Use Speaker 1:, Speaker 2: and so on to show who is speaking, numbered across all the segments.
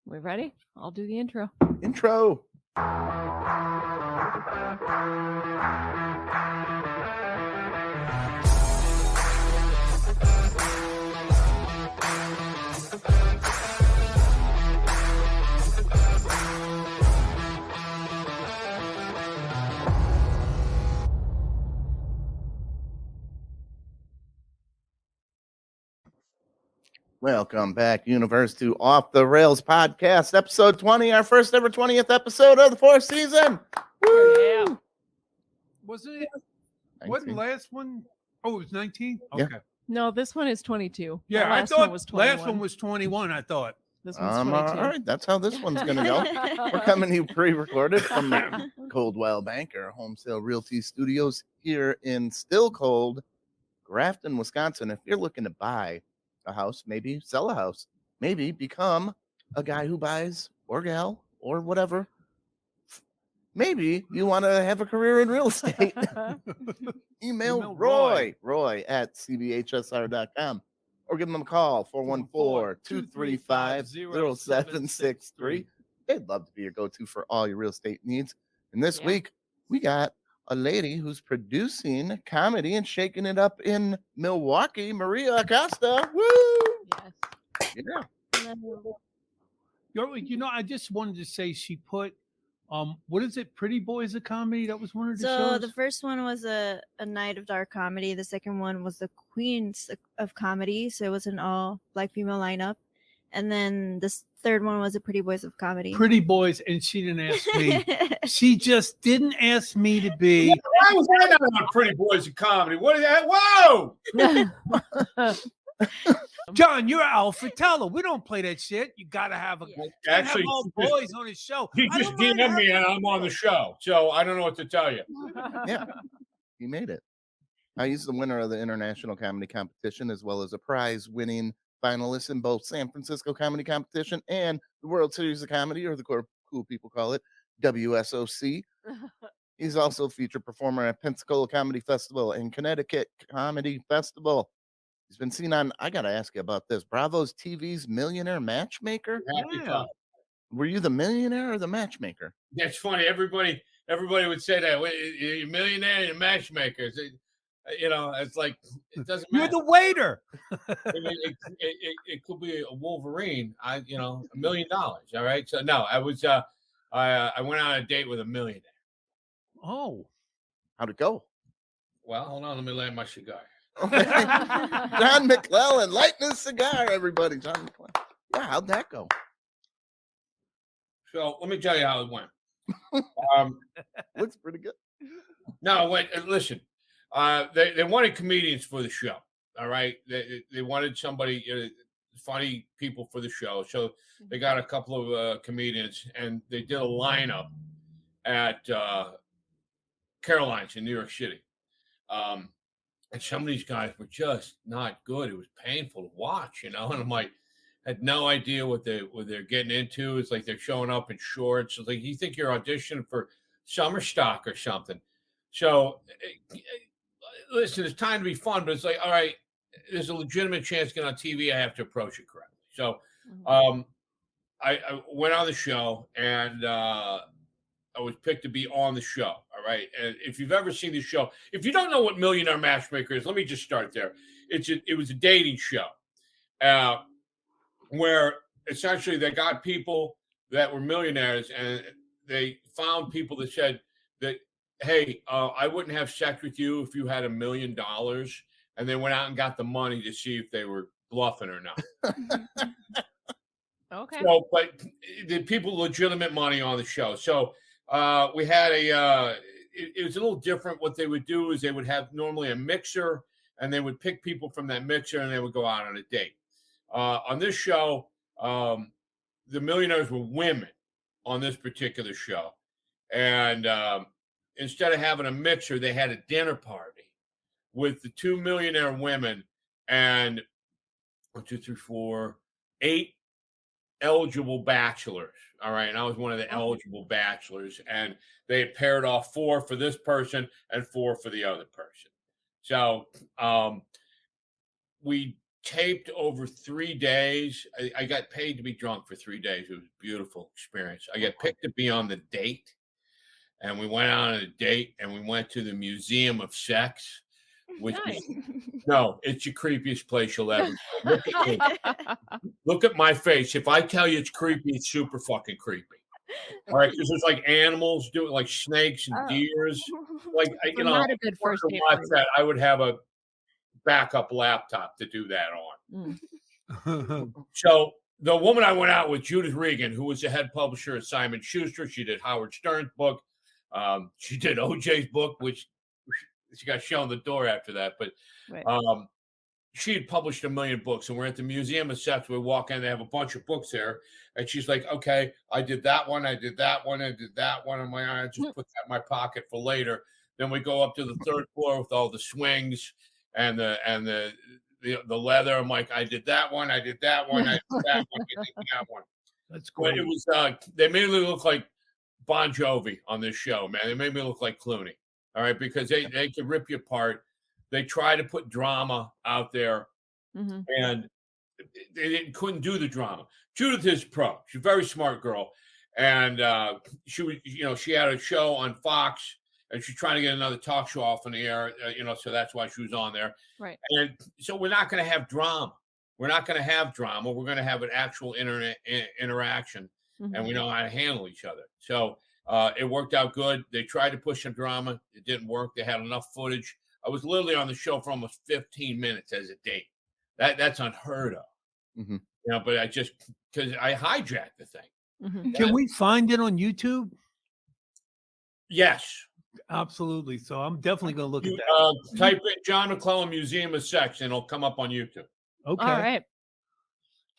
Speaker 1: We ready? I'll do the intro.
Speaker 2: Intro. Welcome back, universe, to Off the Rails podcast, episode 20, our first ever 20th episode of the fourth season. Woo!
Speaker 1: Yeah.
Speaker 3: Was it?
Speaker 2: 19.
Speaker 3: What the last one? Oh, it was 19?
Speaker 2: Yeah.
Speaker 3: Okay.
Speaker 1: No, this one is 22.
Speaker 3: Yeah,
Speaker 1: The
Speaker 3: I
Speaker 1: last
Speaker 3: thought
Speaker 1: one was 21.
Speaker 3: last one was 21, I thought.
Speaker 1: This one's
Speaker 2: All
Speaker 1: 22.
Speaker 2: right, that's how this one's going to go. We're coming to you pre-recorded from the Coldwell Bank, our home sale realty studios here in still cold Grafton, Wisconsin. If you're looking to buy a house, maybe sell a house, maybe become a guy who buys or gal or whatever, maybe you want to have a career in real estate, email Roy at cbhsr.com or give them a call 414-235-0763. They'd love to be your go-to for all your real estate needs. And this week we got a lady who's producing comedy and shaking it up in Milwaukee, Maria Acosta. Woo!
Speaker 1: Yes.
Speaker 2: Yeah.
Speaker 3: You know, I just wanted to say she put, what is it? Pretty Boys of Comedy? That was one of the
Speaker 4: So
Speaker 3: shows?
Speaker 4: the first one was a night of dark comedy. The second one was the Queens of Comedy. So it was an all black female lineup. And then this third one was a Pretty Boys of Comedy.
Speaker 3: Pretty Boys, and she didn't ask me. She just didn't ask me to be.
Speaker 5: Why was I not on Pretty Boys of Comedy? What is that? Whoa!
Speaker 3: John, you're Alfred Teller. We don't play that shit. You gotta have a
Speaker 5: Actually,
Speaker 3: all boys on his show.
Speaker 5: he
Speaker 3: I
Speaker 5: just
Speaker 3: don't mind
Speaker 5: DM'd me and I'm on the show. So I don't know what to tell you.
Speaker 2: Yeah, you made it. He's the winner of the international comedy competition, as well as a prize-winning finalist in both San Francisco Comedy Competition and the World Series of Comedy, or the cool people call it WSOC. He's also a featured performer at Pensacola Comedy Festival and Connecticut Comedy Festival. He's been seen on, I got to ask you about this, Bravo's TV's Millionaire Matchmaker.
Speaker 5: Happy
Speaker 3: Yeah.
Speaker 5: fun.
Speaker 2: Were you the millionaire or the matchmaker?
Speaker 5: That's funny. Everybody would say that. You're a millionaire, you're a matchmaker. You know, it's like, it doesn't
Speaker 3: You're
Speaker 5: matter.
Speaker 3: the waiter.
Speaker 5: It could be a Wolverine. $1 million. All right. So no, I was I went on a date with a millionaire.
Speaker 3: Oh.
Speaker 2: How'd it go?
Speaker 5: Well, hold on, let me light my cigar.
Speaker 2: John McClellan, lighting his cigar, everybody. John McClellan. Yeah, how'd that go?
Speaker 5: So let me tell you how it went.
Speaker 2: Looks pretty good.
Speaker 5: No, wait, listen. They wanted comedians for the show. All right, they wanted somebody, funny people for the show. So they got a couple of comedians, and they did a lineup at Caroline's in New York City. And some of these guys were just not good. It was painful to watch, And I'm like, had no idea what they're getting into. It's like they're showing up in shorts. It's like, you think you're auditioning for summer stock or something. So listen, it's time to be fun, but it's like, all right, there's a legitimate chance to get on TV. I have to approach it correctly. So I went on the show, and I was picked to be on the show. All right. And if you've ever seen the show, if you don't know what Millionaire Matchmaker is, let me just start there. It was a dating show where essentially they got people that were millionaires, and they found people that said that, hey, I wouldn't have sex with you if you had $1 million. And they went out and got the money to see if they were bluffing or not.
Speaker 1: Okay.
Speaker 5: So, but the people legitimate money on the show. So we had it was a little different. What they would do is they would have normally a mixer, and they would pick people from that mixer, and they would go out on a date. On this show, the millionaires were women on this particular show. And instead of having a mixer, they had a dinner party with the 2 millionaire women and 1, 2, 3, 4, 8 eligible bachelors. All right. And I was one of the eligible bachelors, and they had paired off 4 for this person and 4 for the other person. So we taped over 3 days. I got paid to be drunk for 3 days. It was a beautiful experience. I got picked to be on the date, and we went out on a date, and we went to the Museum of Sex, which
Speaker 1: Nice.
Speaker 5: is, no, it's the creepiest place you'll ever go. Look at me. Look at my face. If I tell you it's creepy, it's super fucking creepy. All right, because there's like animals doing like snakes and
Speaker 1: Oh.
Speaker 5: deers. Like
Speaker 1: So not a good first date.
Speaker 5: watch that, I would have a backup laptop to do that on. So the woman I went out with, Judith Regan, who was the head publisher at Simon Schuster, she did Howard Stern's book. She did OJ's book, which she got shown the door after that. But
Speaker 1: Right.
Speaker 5: she had published 1 million books, and we're at the Museum of Sex. We walk in, they have a bunch of books there, and she's like, "Okay, I did that one, I did that one, I did that one." I'm like, "I just put that in my pocket for later." Then we go up to the 3rd floor with all the swings and the leather. I'm like, "I did that one, I did that one, I did that one, I did that one."
Speaker 3: That's
Speaker 5: But
Speaker 3: great.
Speaker 5: it was they made me look like Bon Jovi on this show, man. They made me look like Clooney. All right, because they could rip you apart. They try to put drama out there,
Speaker 1: Mhm.
Speaker 5: and couldn't do the drama. Judith is pro. She's a very smart girl, and she was, she had a show on Fox, and she's trying to get another talk show off in the air, so that's why she was on there.
Speaker 1: Right.
Speaker 5: And so we're not going to have drama. We're not going to have drama. We're going to have an actual internet interaction, and we know how to handle each other. So it worked out good. They tried to push some drama. It didn't work. They had enough footage. I was literally on the show for almost 15 minutes as a date. That's unheard of.
Speaker 2: Mhm.
Speaker 5: But I just, because I hijacked the thing.
Speaker 1: Mhm.
Speaker 3: Can we find it on YouTube?
Speaker 5: Yes.
Speaker 3: Absolutely. So I'm definitely going to look at
Speaker 5: You,
Speaker 3: that.
Speaker 5: type in John McClellan Museum of Sex, and it'll come up on YouTube.
Speaker 3: Okay.
Speaker 1: All right.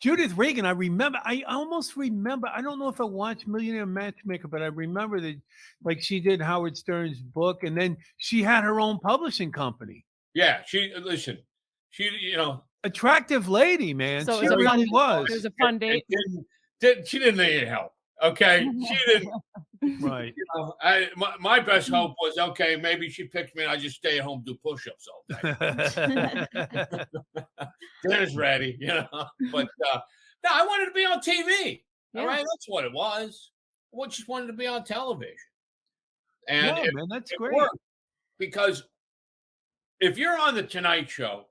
Speaker 3: Judith Regan, I almost remember, I don't know if I watched Millionaire Matchmaker, but I remember that like she did Howard Stern's book, and then she had her own publishing company.
Speaker 5: Yeah. She,
Speaker 3: Attractive lady, man.
Speaker 1: So it
Speaker 3: She
Speaker 1: was a
Speaker 3: really
Speaker 1: fun-
Speaker 3: was.
Speaker 1: It was a fun date.
Speaker 5: she didn't need any help. Okay. She didn't.
Speaker 3: Right.
Speaker 5: My best hope was, okay, maybe she picks me and I just stay at home, do push-ups all day. Dinner's ready, But no, I wanted to be on TV. All
Speaker 1: Yeah.
Speaker 5: right, that's what it was. I just wanted to be on television, and
Speaker 3: Yeah,
Speaker 5: it
Speaker 3: man, that's
Speaker 5: it
Speaker 3: great.
Speaker 5: worked. Because if you're on the Tonight Show,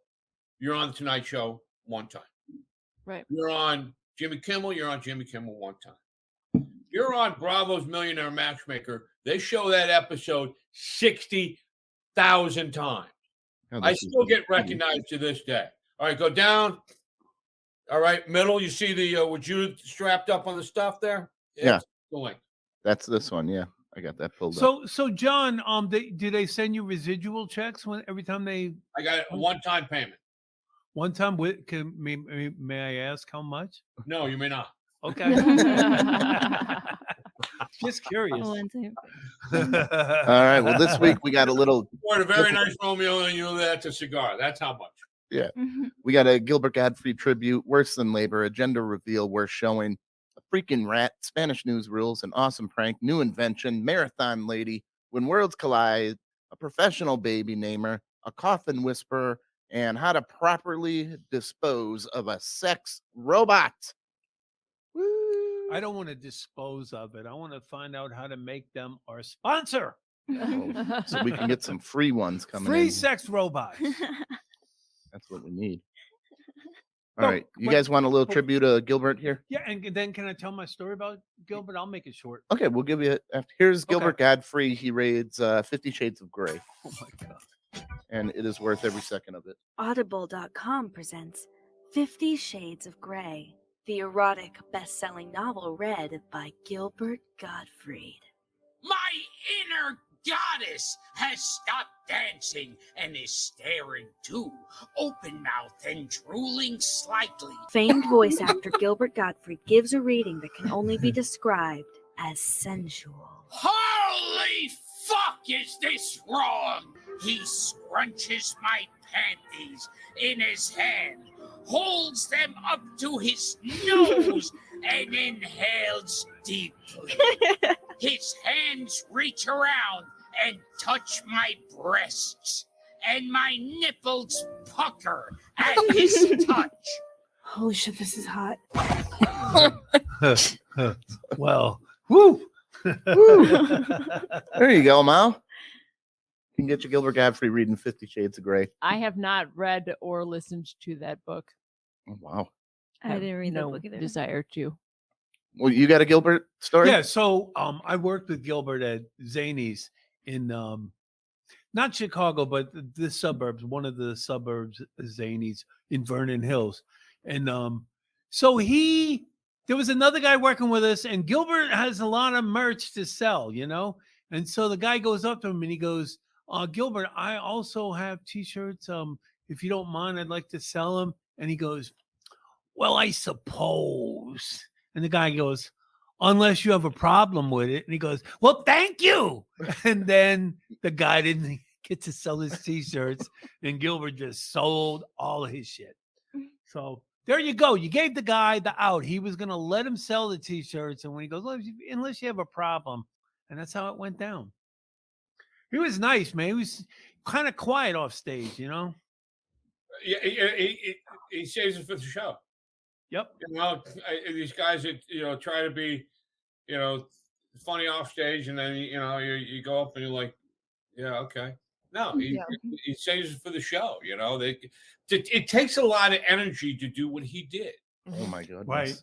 Speaker 5: you're on the Tonight Show one time.
Speaker 1: Right.
Speaker 5: You're on Jimmy Kimmel, you're on Jimmy Kimmel one time. You're on Bravo's Millionaire Matchmaker. They show that episode 60,000 times.
Speaker 2: Oh,
Speaker 5: I
Speaker 2: this is
Speaker 5: still get
Speaker 2: crazy.
Speaker 5: recognized to this day. All right, go down. All right, middle. You see the with Judith strapped up on the stuff there?
Speaker 2: Yeah.
Speaker 5: It's the link.
Speaker 2: That's this one. Yeah, I got that pulled up.
Speaker 3: So John, do they send you residual checks every time they
Speaker 5: I got a one-time payment.
Speaker 3: one time may I ask how much?
Speaker 5: No, you may not.
Speaker 3: Okay. Just curious.
Speaker 4: One time.
Speaker 2: All right. Well, this week we got a little.
Speaker 5: Or a very nice Romeo and Juliet to cigar. That's how much.
Speaker 2: We got a Gilbert Godfrey tribute, Worse Than Labor, agenda reveal. We're showing a freaking rat, Spanish news rules, an awesome prank, new invention, marathon lady, when worlds collide, a professional baby namer, a coffin whisperer, and how to properly dispose of a sex robot. Woo.
Speaker 3: I don't want to dispose of it. I want to find out how to make them our sponsor.
Speaker 2: So we can get some free ones coming
Speaker 3: Free
Speaker 2: in.
Speaker 3: sex robots.
Speaker 2: That's what we need. All
Speaker 3: No,
Speaker 2: right. You
Speaker 3: wait.
Speaker 2: guys want a little tribute to Gilbert here?
Speaker 3: Yeah, and then can I tell my story about Gilbert? I'll make it short.
Speaker 2: Okay, we'll give you after. Here's
Speaker 3: Okay.
Speaker 2: Gilbert Godfrey. He raids 50 Shades of Grey,
Speaker 3: Oh my god.
Speaker 2: and it is worth every second of it.
Speaker 6: Audible.com presents 50 Shades of Grey, the erotic best-selling novel read by Gilbert Godfrey.
Speaker 7: My inner goddess has stopped dancing and is staring too, open-mouthed and drooling slightly.
Speaker 6: Famed voice actor Gilbert Godfrey gives a reading that can only be described as sensual.
Speaker 7: Holy fuck, is this wrong? He scrunches my panties in his hand, holds them up to his nose, and inhales deeply. His hands reach around and touch my breasts, and my nipples pucker at his touch.
Speaker 6: Holy shit, this is hot.
Speaker 3: Well, woo.
Speaker 2: There you go, Mal. You can get your Gilbert Godfrey reading 50 Shades of Grey.
Speaker 1: I have not read or listened to that book.
Speaker 2: Oh, wow.
Speaker 4: I
Speaker 1: Have
Speaker 4: didn't read that
Speaker 1: no
Speaker 4: book either.
Speaker 1: desire to.
Speaker 2: Well, you got a Gilbert story?
Speaker 3: Yeah, so I worked with Gilbert at Zany's in not Chicago, but the suburbs, one of the suburbs, Zany's in Vernon Hills. And so there was another guy working with us, and Gilbert has a lot of merch to sell, you know? And so the guy goes up to him and he goes, Gilbert, I also have t-shirts. If you don't mind, I'd like to sell them. And he goes, well, I suppose. And the guy goes, unless you have a problem with it. And he goes, well, thank you. And then the guy didn't get to sell his t-shirts, and Gilbert just sold all of his shit. So there you go. You gave the guy the out. He was going to let him sell the t-shirts. And when he goes, well, unless you have a problem. And that's how it went down. He was nice, man. He was kind of quiet off stage, you know?
Speaker 5: Yeah, he saves it for the show.
Speaker 3: Yep.
Speaker 5: You know, these guys that try to be, funny off stage, and then you go up and you're like, yeah, okay. No, he saves it for the show. You know, it takes a lot of energy to do what he did.
Speaker 2: Oh my goodness.
Speaker 3: Right.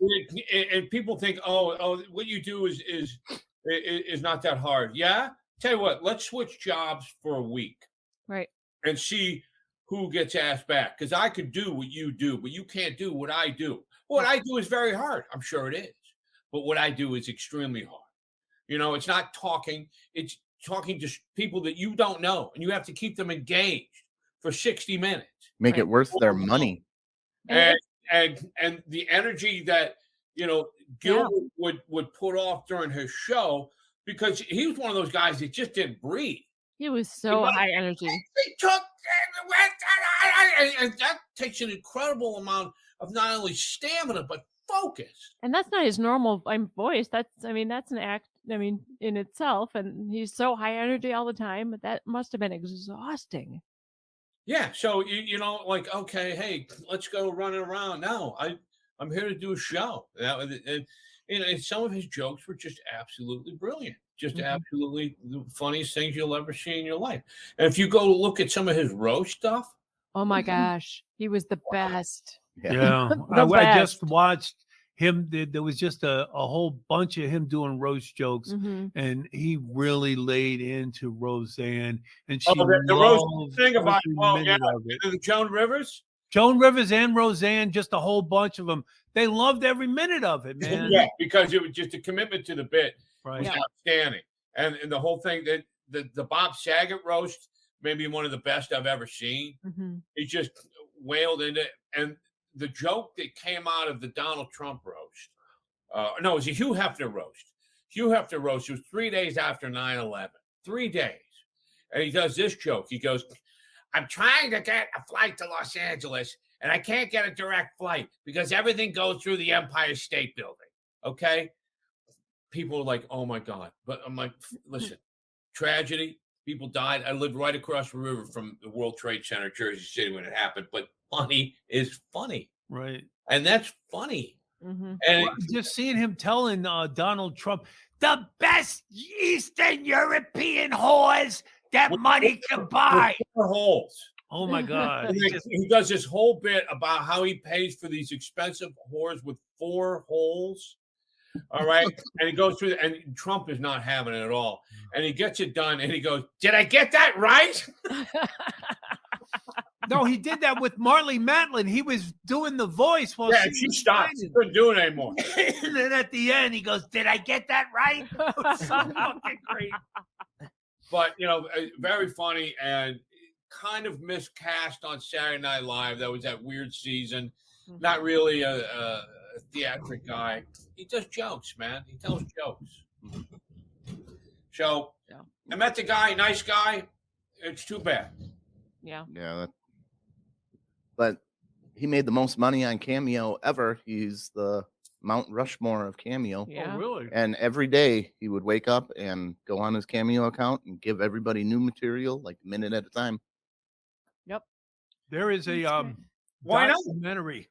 Speaker 5: And people think, oh, what you do is not that hard. Yeah. Tell you what, let's switch jobs for a week.
Speaker 1: Right.
Speaker 5: And see who gets asked back. Because I could do what you do, but you can't do what I do. What I do is very hard. I'm sure it is. But what I do is extremely hard. You know, it's not talking. It's talking to people that you don't know. And you have to keep them engaged for 60 minutes.
Speaker 2: Make it worth their money.
Speaker 5: And the energy that, Gilbert would put off during his show, because he was one of those guys that just didn't breathe.
Speaker 1: He was so high energy.
Speaker 5: He took, and that takes an incredible amount of not only stamina but focus.
Speaker 1: And that's not his normal voice. That's an act, in itself. And he's so high energy all the time. That must have been exhausting.
Speaker 5: Yeah. So, like, okay, hey, let's go running around. No, I'm here to do a show. And some of his jokes were just absolutely brilliant. Just absolutely the funniest things you'll ever see in your life. And if you go look at some of his roast stuff.
Speaker 1: Oh my gosh. He was the best.
Speaker 3: Yeah. I just watched him. There was just a whole bunch of him doing roast jokes, and he really laid into Roseanne. And she
Speaker 5: the roast thing about the Joan Rivers?
Speaker 3: Joan Rivers and Roseanne, just a whole bunch of them. They loved every minute of it, man.
Speaker 5: Yeah, because it was just a commitment to the bit.
Speaker 3: Right.
Speaker 5: Was outstanding. And the whole thing, that the Bob Saget roast, maybe one of the best I've ever seen. He just wailed into it. And the joke that came out of the Donald Trump roast, no, it was a Hugh Hefner roast. Hugh Hefner roast was 3 days after 9/11. 3 days. And he does this joke. He goes, I'm trying to get a flight to Los Angeles, and I can't get a direct flight because everything goes through the Empire State Building. Okay? People are like, oh my God. But I'm like, listen, tragedy, people died. I lived right across the river from the World Trade Center, Jersey City, when it happened. But funny is funny.
Speaker 3: Right.
Speaker 5: And that's funny. And
Speaker 3: just seeing him telling Donald Trump, the best Eastern European whores that money can buy.
Speaker 5: 4 holes.
Speaker 3: Oh my God.
Speaker 5: He does this whole bit about how he pays for these expensive whores with 4 holes. All right. And he goes through and Trump is not having it at all. And he gets it done and he goes, did I get that right?
Speaker 3: No, he did that with Marley Matlin. He was doing the voice while
Speaker 5: she stopped. She couldn't do it anymore.
Speaker 3: And then at the end, he goes, did I get that right? It was so fucking great.
Speaker 5: But, very funny and kind of miscast on Saturday Night Live. That was that weird season. Not really a theatric guy. He does jokes, man. He tells jokes. So I met the guy, nice guy. It's too bad.
Speaker 1: Yeah.
Speaker 2: Yeah. But he made the most money on Cameo ever. He's the Mount Rushmore of Cameo.
Speaker 1: Yeah.
Speaker 3: Oh, really?
Speaker 2: And every day he would wake up and go on his Cameo account and give everybody new material, like a minute at a time.
Speaker 3: There is a
Speaker 5: Why not?
Speaker 3: documentary.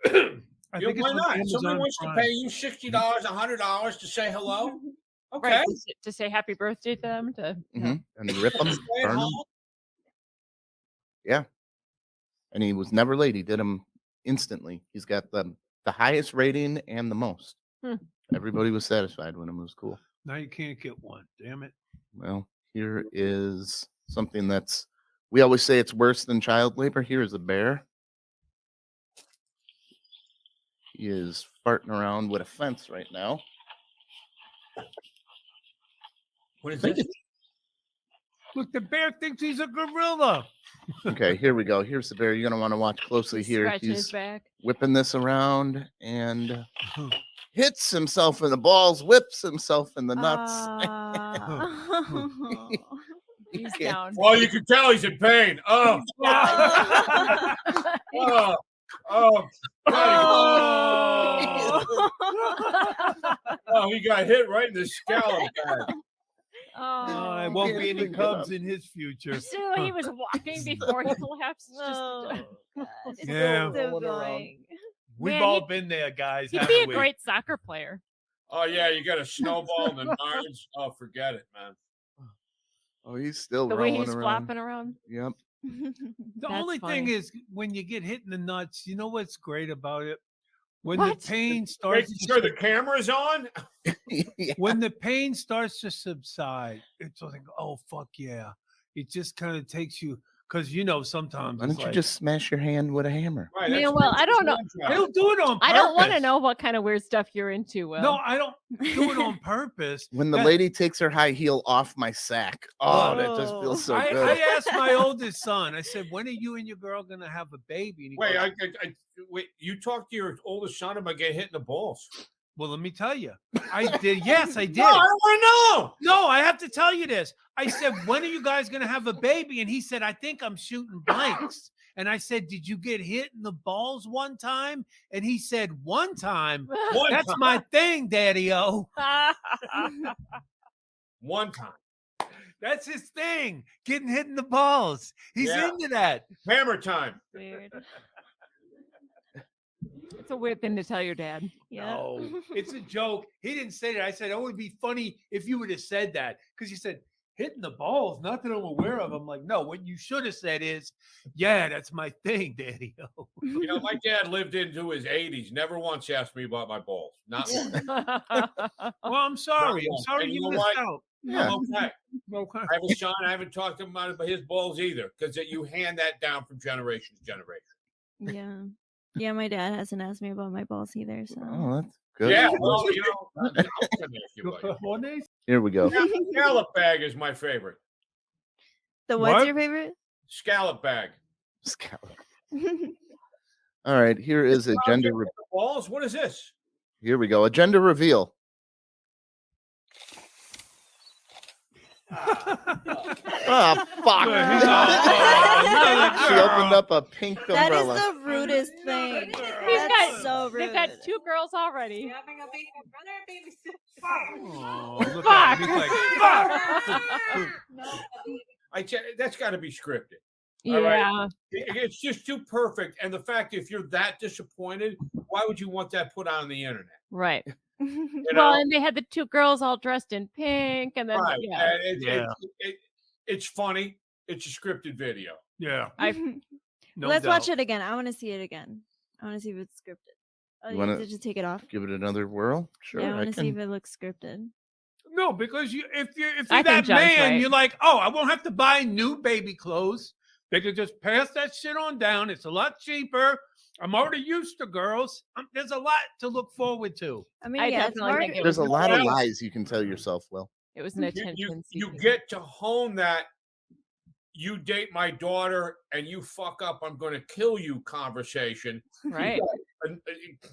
Speaker 3: I
Speaker 5: You know,
Speaker 3: think it's
Speaker 5: why
Speaker 3: on
Speaker 5: not?
Speaker 3: Amazon
Speaker 5: Somebody wants
Speaker 3: Prime.
Speaker 5: to pay you $60, $100 to say hello. Okay.
Speaker 1: Right, to say happy birthday to them.
Speaker 2: And rip them,
Speaker 5: Stay at
Speaker 2: burn them.
Speaker 5: home.
Speaker 2: Yeah. And he was never late. He did them instantly. He's got the highest rating and the most. Everybody was satisfied when it was cool.
Speaker 3: Now you can't get one. Damn it.
Speaker 2: Well, here is something that's, we always say it's worse than child labor. Here is a bear. He is farting around with a fence right now.
Speaker 5: What is this?
Speaker 3: Look, the bear thinks he's a gorilla.
Speaker 2: Okay, here we go. Here's the bear. You're going to want to watch closely here.
Speaker 1: Scratching his
Speaker 2: He's
Speaker 1: back.
Speaker 2: whipping this around and hits himself in the balls, whips himself in the nuts.
Speaker 1: He's
Speaker 2: can't-
Speaker 1: down.
Speaker 5: Well, you can tell he's in pain. Oh, oh, oh, oh, he got hit right in the scallop.
Speaker 3: Oh, there
Speaker 1: Oh,
Speaker 3: won't be any
Speaker 2: Can't
Speaker 3: cubs in his future.
Speaker 1: so he was walking before he collapsed.
Speaker 3: Yeah.
Speaker 4: So going.
Speaker 3: We've
Speaker 1: Man,
Speaker 3: all been there, guys.
Speaker 1: He'd
Speaker 3: haven't
Speaker 1: be a
Speaker 3: we?
Speaker 1: great soccer player.
Speaker 5: Oh yeah, you got a snowball in the nards. Oh, forget it, man.
Speaker 2: Oh, he's still
Speaker 1: The way
Speaker 2: rolling
Speaker 1: he's
Speaker 2: around.
Speaker 1: flopping around.
Speaker 2: Yep.
Speaker 3: The
Speaker 1: That's
Speaker 3: only thing
Speaker 1: funny.
Speaker 3: is when you get hit in the nuts, you know what's great about it? When
Speaker 1: What?
Speaker 3: the pain starts
Speaker 5: Making
Speaker 3: to
Speaker 5: sure the camera's on.
Speaker 2: Yeah.
Speaker 3: when the pain starts to subside, it's like, oh fuck yeah. It just kind of takes you because sometimes
Speaker 2: Why
Speaker 3: it's
Speaker 2: don't you
Speaker 3: like,
Speaker 2: just smash your hand with a hammer?
Speaker 5: Right,
Speaker 1: Yeah,
Speaker 5: that's
Speaker 1: well,
Speaker 5: Vince's
Speaker 1: I don't know.
Speaker 5: hand
Speaker 3: I
Speaker 5: job.
Speaker 3: don't do it on purpose.
Speaker 1: I don't want to know what kind of weird stuff you're into, Will.
Speaker 3: No, I don't do it on purpose.
Speaker 2: When the
Speaker 3: That-
Speaker 2: lady takes her high heel off my sack. Oh, that just feels so
Speaker 3: I
Speaker 2: good.
Speaker 3: asked my oldest son, I said, when are you and your girl gonna have a baby? And he
Speaker 5: Wait,
Speaker 3: goes,
Speaker 5: wait. You talked to your oldest son about getting hit in the balls.
Speaker 3: well, let me tell you. I did. Yes, I did.
Speaker 5: No, I don't want to know.
Speaker 3: No, I have to tell you this. I said, when are you guys going to have a baby? And he said, I think I'm shooting blanks. And I said, did you get hit in the balls one time? And he said, one time.
Speaker 5: One
Speaker 3: That's
Speaker 5: time.
Speaker 3: my thing, Daddy-O.
Speaker 5: One time.
Speaker 3: That's his thing, getting hit in the balls. He's
Speaker 5: Yeah.
Speaker 3: into that.
Speaker 5: Hammer time.
Speaker 1: Weird. It's a weird thing to tell your dad.
Speaker 4: Yeah.
Speaker 3: No, it's a joke. He didn't say that. I said, it would be funny if you would have said that. Because you said, hitting the balls, not that I'm aware of. I'm like, no, what you should have said is, yeah, that's my thing, Daddy-O.
Speaker 5: You know, my dad lived into his 80s. Never once asked me about my balls. Not once.
Speaker 3: Well, I'm sorry. I'm
Speaker 5: once.
Speaker 3: sorry
Speaker 5: And you
Speaker 3: you
Speaker 5: know
Speaker 3: missed
Speaker 5: what?
Speaker 3: out.
Speaker 2: Yeah.
Speaker 5: I'm okay.
Speaker 3: Okay.
Speaker 5: I have a son. I haven't talked to him about his balls either, because you hand that down from generation to generation.
Speaker 4: Yeah. Yeah, my dad hasn't asked me about my balls either. So
Speaker 2: Oh, that's good.
Speaker 5: Yeah, well, you know, I'm gonna ask you about it.
Speaker 3: Cojones?
Speaker 2: Here we go.
Speaker 5: Scallop bag is my favorite.
Speaker 4: the what's
Speaker 3: What?
Speaker 4: your favorite?
Speaker 5: Scallop bag.
Speaker 2: Scallop. All right, here is a gender.
Speaker 5: Balls? What is this?
Speaker 2: Here we go. A gender reveal. Oh, fuck. She opened up a pink
Speaker 4: That is
Speaker 2: umbrella.
Speaker 4: the rudest thing.
Speaker 1: He's
Speaker 4: That's
Speaker 1: got-
Speaker 4: so rude.
Speaker 1: They've got 2 girls already.
Speaker 3: Oh, look at him. He's like, fuck.
Speaker 5: That's got to be scripted. All right.
Speaker 1: Yeah.
Speaker 5: It's just too perfect. And the fact, if you're that disappointed, why would you want that put on the internet?
Speaker 1: Right.
Speaker 5: You
Speaker 1: Well,
Speaker 5: know?
Speaker 1: and they had the 2 girls all dressed in pink, and then
Speaker 5: Right.
Speaker 1: yeah,
Speaker 5: And it's funny. It's a scripted video.
Speaker 3: Yeah. No
Speaker 4: Let's watch
Speaker 3: doubt.
Speaker 4: it again. I want to see it again. I want to see if it's scripted. Oh,
Speaker 2: You
Speaker 4: yeah,
Speaker 2: wanna-
Speaker 4: did you take it off?
Speaker 2: Give it another whirl. Sure,
Speaker 4: Yeah, I
Speaker 2: I
Speaker 4: want to see if
Speaker 2: can.
Speaker 4: it looks scripted.
Speaker 3: No, because if you're
Speaker 1: I
Speaker 3: that
Speaker 1: think John's
Speaker 3: man,
Speaker 1: right.
Speaker 3: you're like, oh, I won't have to buy new baby clothes. They could just pass that shit on down. It's a lot cheaper. I'm already used to girls. There's a lot to look forward to.
Speaker 4: I mean,
Speaker 1: I
Speaker 4: yeah, it's
Speaker 1: definitely
Speaker 4: hard.
Speaker 1: think it
Speaker 2: There's a
Speaker 1: was
Speaker 2: lot of
Speaker 5: Yeah.
Speaker 2: lies you can tell yourself, Will.
Speaker 1: it was an
Speaker 5: You,
Speaker 1: attention
Speaker 5: you
Speaker 1: seeking.
Speaker 5: get to hone that. You date my daughter and you fuck up, I'm going to kill you conversation.
Speaker 1: right.
Speaker 5: And,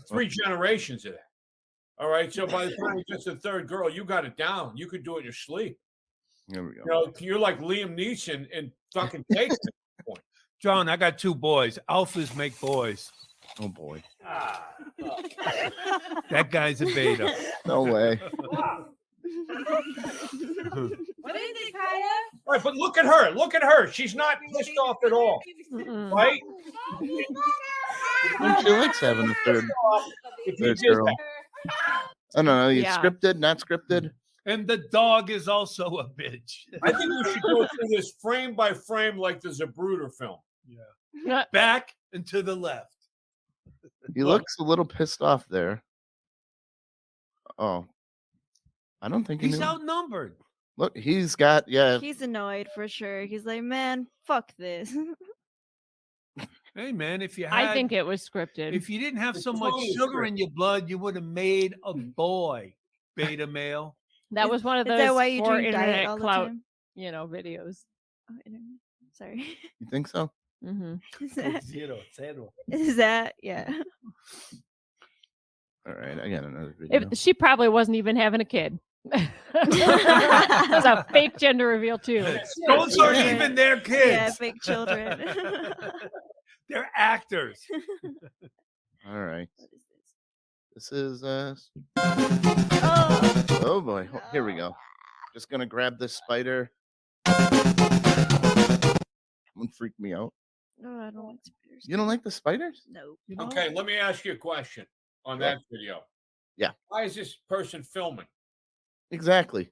Speaker 5: 3 generations of that. All right. So by the time you get to the 3rd girl, you got it down. You could do it in your sleep.
Speaker 2: Here we go.
Speaker 5: You know, you're like Liam Neeson in fucking Taken.
Speaker 3: John, I got 2 boys. Alphas make boys.
Speaker 2: Oh boy.
Speaker 3: That guy's a beta.
Speaker 2: No way.
Speaker 8: What is it, Kaya?
Speaker 5: Right, but look at her. Look at her. She's not pissed off at all.
Speaker 1: Mm-mm.
Speaker 5: Right?
Speaker 2: And she likes having a third
Speaker 5: If you
Speaker 2: third
Speaker 5: just-
Speaker 2: girl. I don't know. You
Speaker 1: Yeah.
Speaker 2: scripted, not scripted.
Speaker 3: And the dog is also a bitch.
Speaker 5: I think we should go through this frame by frame like there's a Brooder film.
Speaker 3: Yeah. Back and to the left.
Speaker 2: He looks a little pissed off there. Oh, I don't think he
Speaker 3: He's
Speaker 2: knew.
Speaker 3: outnumbered.
Speaker 2: Look, he's got
Speaker 4: He's annoyed for sure. He's like, man, fuck this.
Speaker 3: Hey man, if you had,
Speaker 1: I think it was scripted.
Speaker 3: if you didn't have
Speaker 5: It's
Speaker 3: so much
Speaker 5: totally
Speaker 3: sugar
Speaker 5: scripted.
Speaker 3: in your blood, you would have made a boy. Beta male.
Speaker 1: That was one of
Speaker 4: Is
Speaker 1: those
Speaker 4: that why you
Speaker 1: for
Speaker 4: drink diet
Speaker 1: internet
Speaker 4: all the
Speaker 1: clout,
Speaker 4: time?
Speaker 1: videos.
Speaker 4: Oh, internet. Sorry.
Speaker 2: You think so?
Speaker 1: Hmm
Speaker 3: Zero.
Speaker 4: Is that yeah?
Speaker 2: All right, I got another video.
Speaker 1: If she probably wasn't even having a kid. It was a fake gender reveal too.
Speaker 3: Those aren't
Speaker 4: Yeah.
Speaker 3: even their kids.
Speaker 4: Yeah, fake children.
Speaker 3: They're actors.
Speaker 2: All right,
Speaker 4: What is this?
Speaker 2: this is
Speaker 4: Oh,
Speaker 2: oh boy, here we go. Just gonna grab this spider. Wouldn't freak me out.
Speaker 4: no, I don't like spiders.
Speaker 2: You don't like the spiders?
Speaker 4: No.
Speaker 3: You know?
Speaker 5: Okay, let me ask you a question on
Speaker 2: Sure.
Speaker 5: that video.
Speaker 2: Yeah.
Speaker 5: Why is this person filming?
Speaker 2: Exactly.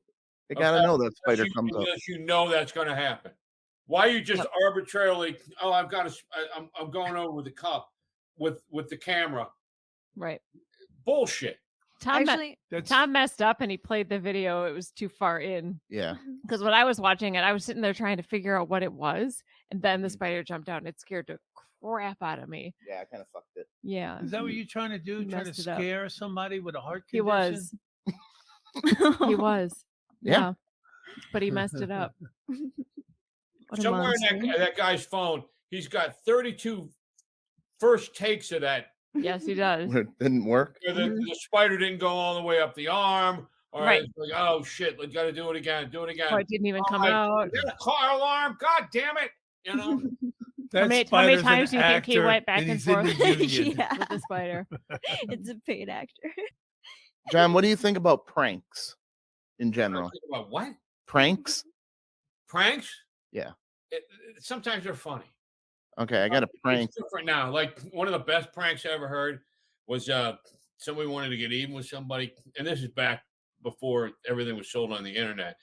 Speaker 2: They gotta
Speaker 5: Okay,
Speaker 2: know that spider
Speaker 5: Because
Speaker 2: comes up.
Speaker 5: because you know that's going to happen. Why you just arbitrarily? Oh, I've got to. I'm going over with the cup with the camera.
Speaker 1: Right.
Speaker 5: Bullshit.
Speaker 4: Actually,
Speaker 1: Tom messed up and he played the video. It was too far in.
Speaker 2: Yeah.
Speaker 1: Because when I was watching it, I was sitting there trying to figure out what it was. And then the
Speaker 2: Mhm.
Speaker 1: spider jumped out and it scared the crap out of me.
Speaker 2: Yeah, I kind of fucked it.
Speaker 1: Yeah.
Speaker 3: Is that what you're trying to do?
Speaker 1: You
Speaker 3: Trying to
Speaker 1: messed it up.
Speaker 3: scare somebody with a heart
Speaker 1: He
Speaker 3: condition?
Speaker 1: was. He was.
Speaker 2: Yeah.
Speaker 1: But he messed it up.
Speaker 4: what a
Speaker 5: Somewhere in
Speaker 4: monster.
Speaker 5: that guy's phone, he's got 32 first takes of that.
Speaker 1: Yes, he does.
Speaker 2: It didn't work.
Speaker 5: Where the spider didn't go all the way up the arm. Or
Speaker 1: Right.
Speaker 5: it's like, oh shit, we got to do it again. Do it again.
Speaker 1: Oh, it didn't even come
Speaker 5: Oh,
Speaker 1: out.
Speaker 5: Is that a car alarm? God damn it! You know.
Speaker 3: That
Speaker 1: How many
Speaker 3: spider's an
Speaker 1: times do you think he
Speaker 3: actor,
Speaker 1: went back and
Speaker 3: he's in the
Speaker 1: forth?
Speaker 3: union.
Speaker 4: Yeah.
Speaker 1: With the spider.
Speaker 4: It's a paid actor.
Speaker 2: John, what do you think about pranks in general?
Speaker 5: About what?
Speaker 2: Pranks?
Speaker 5: Pranks?
Speaker 2: Yeah.
Speaker 5: Sometimes they're funny.
Speaker 2: Okay, I got a prank.
Speaker 5: It's different now. Like one of the best pranks I ever heard was somebody wanted to get even with somebody, and this is back before everything was sold on the internet.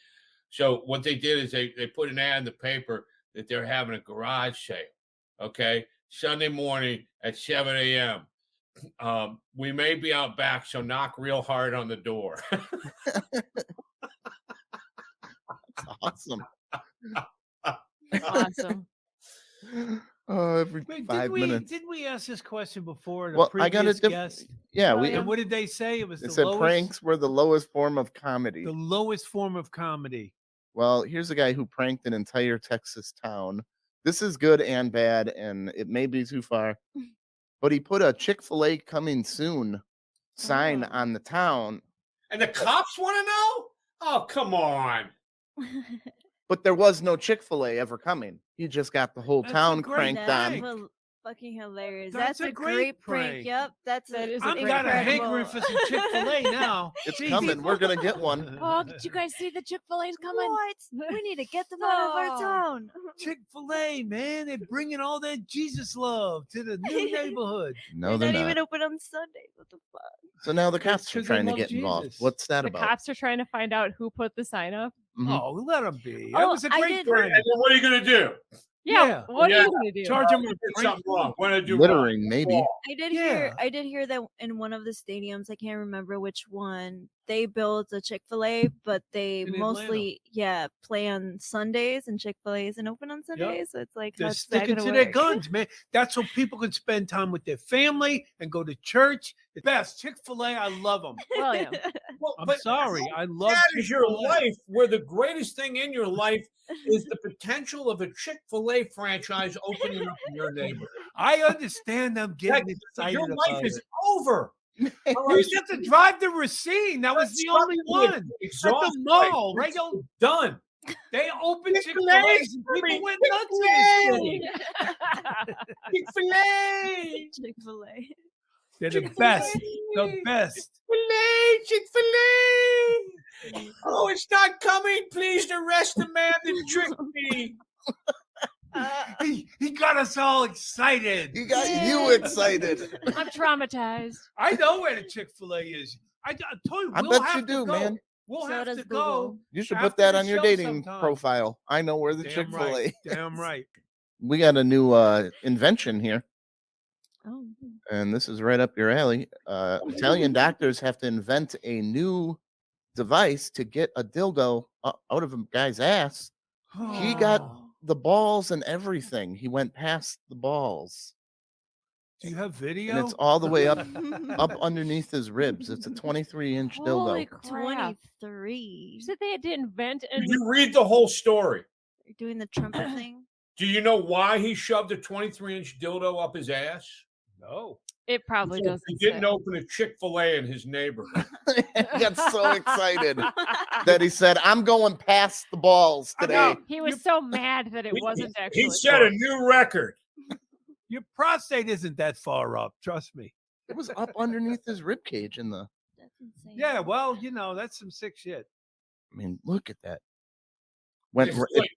Speaker 5: So what they did is they put an ad in the paper that they're having a garage sale. Okay, Sunday morning at 7 a.m. We may be out back, so knock real hard on the door.
Speaker 2: Awesome.
Speaker 1: Awesome.
Speaker 2: Oh, every
Speaker 3: Wait,
Speaker 2: 5 minutes.
Speaker 3: Didn't we ask this question before? The
Speaker 2: Well, I got a
Speaker 3: previous
Speaker 2: different.
Speaker 3: guest?
Speaker 2: Yeah,
Speaker 1: Oh,
Speaker 2: we.
Speaker 1: yeah.
Speaker 3: And what did they say? It was
Speaker 2: It
Speaker 3: the
Speaker 2: said
Speaker 3: lowest,
Speaker 2: pranks were the lowest form of comedy.
Speaker 3: the lowest form of comedy.
Speaker 2: Well, here's a guy who pranked an entire Texas town. This is good and bad, and it may be too far. But he put a Chick-fil-A coming soon sign
Speaker 1: Oh.
Speaker 2: on the town,
Speaker 5: And the cops want to know? Oh, come on.
Speaker 2: but there was no Chick-fil-A ever coming. He just got the whole
Speaker 3: That's a
Speaker 2: town
Speaker 3: great
Speaker 2: cranked
Speaker 3: prank.
Speaker 2: on.
Speaker 4: Well, fucking hilarious.
Speaker 3: That's
Speaker 4: That's,
Speaker 3: a
Speaker 4: a
Speaker 3: great
Speaker 4: great
Speaker 3: prank.
Speaker 4: prank. Yep, that's
Speaker 1: That is a
Speaker 3: I'm
Speaker 1: great
Speaker 3: got a
Speaker 1: prank.
Speaker 3: hankering for some Chick-fil-A now.
Speaker 2: It's
Speaker 3: Jeez.
Speaker 2: coming. We're gonna get one.
Speaker 1: Oh, did you guys see the Chick-fil-A's coming?
Speaker 4: What? We need to get them out of our
Speaker 1: Oh.
Speaker 4: town.
Speaker 3: Chick-fil-A, man, they're bringing all that Jesus love to the new neighborhood.
Speaker 2: No,
Speaker 4: They're
Speaker 2: they're
Speaker 4: not
Speaker 2: not.
Speaker 4: even open on Sundays. What the fuck?
Speaker 2: So now the
Speaker 3: That's
Speaker 2: cops are
Speaker 3: 'cause they
Speaker 2: trying to
Speaker 3: love
Speaker 2: get involved.
Speaker 3: Jesus.
Speaker 2: What's that
Speaker 1: The
Speaker 2: about?
Speaker 1: cops are trying to find out who put the sign up.
Speaker 2: Mhm.
Speaker 3: Oh, let them be. That
Speaker 4: Oh,
Speaker 3: was a
Speaker 4: I
Speaker 3: great
Speaker 4: did-
Speaker 5: And
Speaker 3: prank.
Speaker 5: then what are you going to do?
Speaker 3: Yeah.
Speaker 1: What
Speaker 5: Yeah.
Speaker 1: are you gonna do?
Speaker 3: Charge them with
Speaker 5: Did
Speaker 3: prank.
Speaker 5: something wrong. What did I do wrong?
Speaker 2: Littering, maybe.
Speaker 4: I did hear that in one of the stadiums, I can't remember which one, they built a Chick-fil-A, but they
Speaker 3: In
Speaker 4: mostly play on Sundays, and Chick-fil-A isn't open on Sundays. So it's like,
Speaker 3: They're
Speaker 4: how's that
Speaker 3: sticking
Speaker 4: gonna
Speaker 3: to their
Speaker 4: work?
Speaker 3: guns, man. That's so people can spend time with their family and go to church. The best. Chick-fil-A, I love them.
Speaker 1: Well, yeah.
Speaker 5: Well,
Speaker 3: I'm
Speaker 5: but
Speaker 3: sorry. I love
Speaker 5: that is your
Speaker 3: Chick-fil-A.
Speaker 5: life, where the greatest thing in your life is the potential of a Chick-fil-A franchise opening up in your neighborhood.
Speaker 3: I understand them getting excited
Speaker 5: Your
Speaker 3: about
Speaker 5: life is
Speaker 3: it.
Speaker 5: over.
Speaker 3: You used to have to drive to Racine. That was the only one. At the
Speaker 5: Exhausted.
Speaker 3: mall, right? Yo,
Speaker 5: Done.
Speaker 3: They opened
Speaker 5: Chick-fil-A,
Speaker 3: Chick-fil-A's and people
Speaker 5: Jimmy,
Speaker 3: went nuts in this thing.
Speaker 5: Chick-fil-A.
Speaker 4: Chick-fil-A.
Speaker 3: They're the best. The best.
Speaker 5: Chick-fil-A. Chick-fil-A. Oh, it's not coming. Please arrest the man that tricked me.
Speaker 3: He got us all excited.
Speaker 2: He got you excited.
Speaker 1: I'm traumatized.
Speaker 3: I know where the Chick-fil-A is. I told you,
Speaker 2: I
Speaker 3: we'll
Speaker 2: bet
Speaker 3: have
Speaker 2: you
Speaker 3: to
Speaker 2: do,
Speaker 3: go.
Speaker 2: man.
Speaker 3: We'll
Speaker 4: So
Speaker 3: have
Speaker 4: does
Speaker 3: to
Speaker 4: Google.
Speaker 3: go.
Speaker 2: You should
Speaker 3: after
Speaker 2: put that
Speaker 3: the
Speaker 2: on your
Speaker 3: show
Speaker 2: dating
Speaker 3: sometime.
Speaker 2: profile. I know where the
Speaker 3: Damn
Speaker 2: Chick-fil-A
Speaker 3: right.
Speaker 2: is.
Speaker 3: Damn right.
Speaker 2: We got a new invention here,
Speaker 4: Oh.
Speaker 2: and this is right up your alley. Italian doctors have to invent a new device to get a dildo out of a guy's ass. He got the balls and everything. He went past the balls,
Speaker 3: Do you have video?
Speaker 2: and it's all the way up underneath his ribs. It's a 23-inch
Speaker 1: Holy
Speaker 2: dildo.
Speaker 1: crap.
Speaker 4: 23.
Speaker 1: You said they had to invent a
Speaker 5: Did
Speaker 1: new.
Speaker 5: you read the whole story?
Speaker 4: You're doing the trumpet thing.
Speaker 5: Do you know why he shoved a 23-inch dildo up his ass?
Speaker 3: No.
Speaker 1: It probably
Speaker 5: Because
Speaker 1: doesn't.
Speaker 5: He didn't
Speaker 1: say.
Speaker 5: open a Chick-fil-A in his neighborhood.
Speaker 2: He got so excited that he said, "I'm going past the balls
Speaker 3: I
Speaker 2: today."
Speaker 3: know.
Speaker 1: He was so mad that it wasn't actually.
Speaker 5: He set a new record.
Speaker 3: Your prostate isn't that far up. Trust me.
Speaker 2: It was up underneath his rib cage in the.
Speaker 4: That's insane.
Speaker 3: Yeah, well, that's some sick shit.
Speaker 2: I mean, look at that. Went
Speaker 5: It's
Speaker 2: it
Speaker 5: like,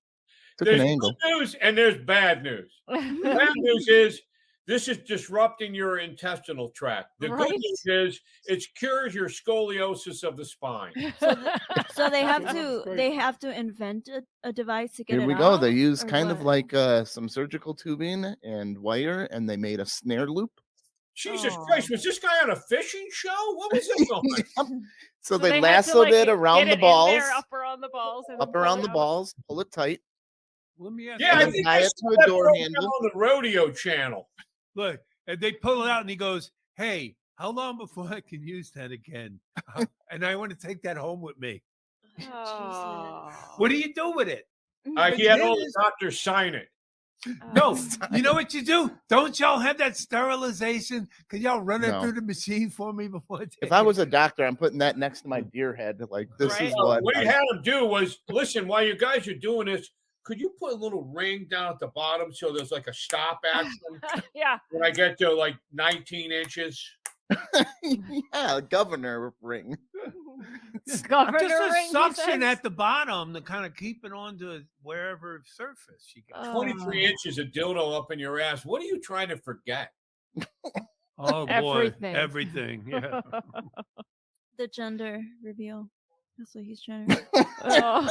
Speaker 2: took an
Speaker 5: there's
Speaker 2: angle.
Speaker 5: good news and there's bad news. Bad news is this is disrupting your intestinal tract. The
Speaker 1: Right.
Speaker 5: good news is it cures your scoliosis of the spine.
Speaker 4: So they have to invent a device to get
Speaker 2: Here
Speaker 4: it
Speaker 2: we go.
Speaker 4: out,
Speaker 2: They use
Speaker 4: or
Speaker 2: kind of
Speaker 4: what?
Speaker 2: like some surgical tubing and wire, and they made a snare loop.
Speaker 5: Jesus
Speaker 1: Aw.
Speaker 5: Christ, was this guy on a fishing show? What was this on?
Speaker 2: So they
Speaker 1: had to,
Speaker 2: lassoed
Speaker 1: like,
Speaker 2: it around
Speaker 1: get
Speaker 2: the
Speaker 1: it in
Speaker 2: balls,
Speaker 1: there, up around the balls, and
Speaker 2: up
Speaker 1: then pull
Speaker 2: around
Speaker 1: it
Speaker 2: the
Speaker 1: out.
Speaker 2: balls, pull it tight.
Speaker 3: Let me ask
Speaker 5: Yeah,
Speaker 3: you
Speaker 5: I
Speaker 2: then
Speaker 5: think
Speaker 2: tie
Speaker 5: I
Speaker 2: it
Speaker 5: saw
Speaker 2: to a
Speaker 5: that
Speaker 2: door
Speaker 5: program
Speaker 2: handle.
Speaker 5: on the rodeo channel.
Speaker 3: Look, and they pull it out, and he goes, "Hey, how long before I can use that again?" And I want to take that home with me.
Speaker 1: Oh.
Speaker 3: What do you do with it?
Speaker 5: He had all the doctors sign it.
Speaker 3: No, you know what you do? Don't y'all have that sterilization? Can y'all run it
Speaker 2: No.
Speaker 3: through the machine for me before I take
Speaker 2: If I
Speaker 3: it?
Speaker 2: was a doctor, I'm putting that next to my deer head. Like, this
Speaker 1: Right.
Speaker 2: is
Speaker 5: Well,
Speaker 2: what.
Speaker 5: what he had him do was, listen, while you guys are doing this, could you put a little ring down at the bottom so there's like a stop action
Speaker 1: Yeah.
Speaker 5: when I get to like 19 inches?
Speaker 2: Yeah, a governor ring.
Speaker 1: Governor
Speaker 3: Just a
Speaker 1: ring, he
Speaker 3: suction
Speaker 1: says?
Speaker 3: at the bottom to kind of keep it onto wherever surface you got.
Speaker 5: 23 inches of dildo up in your ass. What are you trying to forget?
Speaker 3: Oh boy,
Speaker 1: Everything.
Speaker 3: everything. Yeah.
Speaker 4: The gender reveal. That's what he's trying to.
Speaker 1: Oh.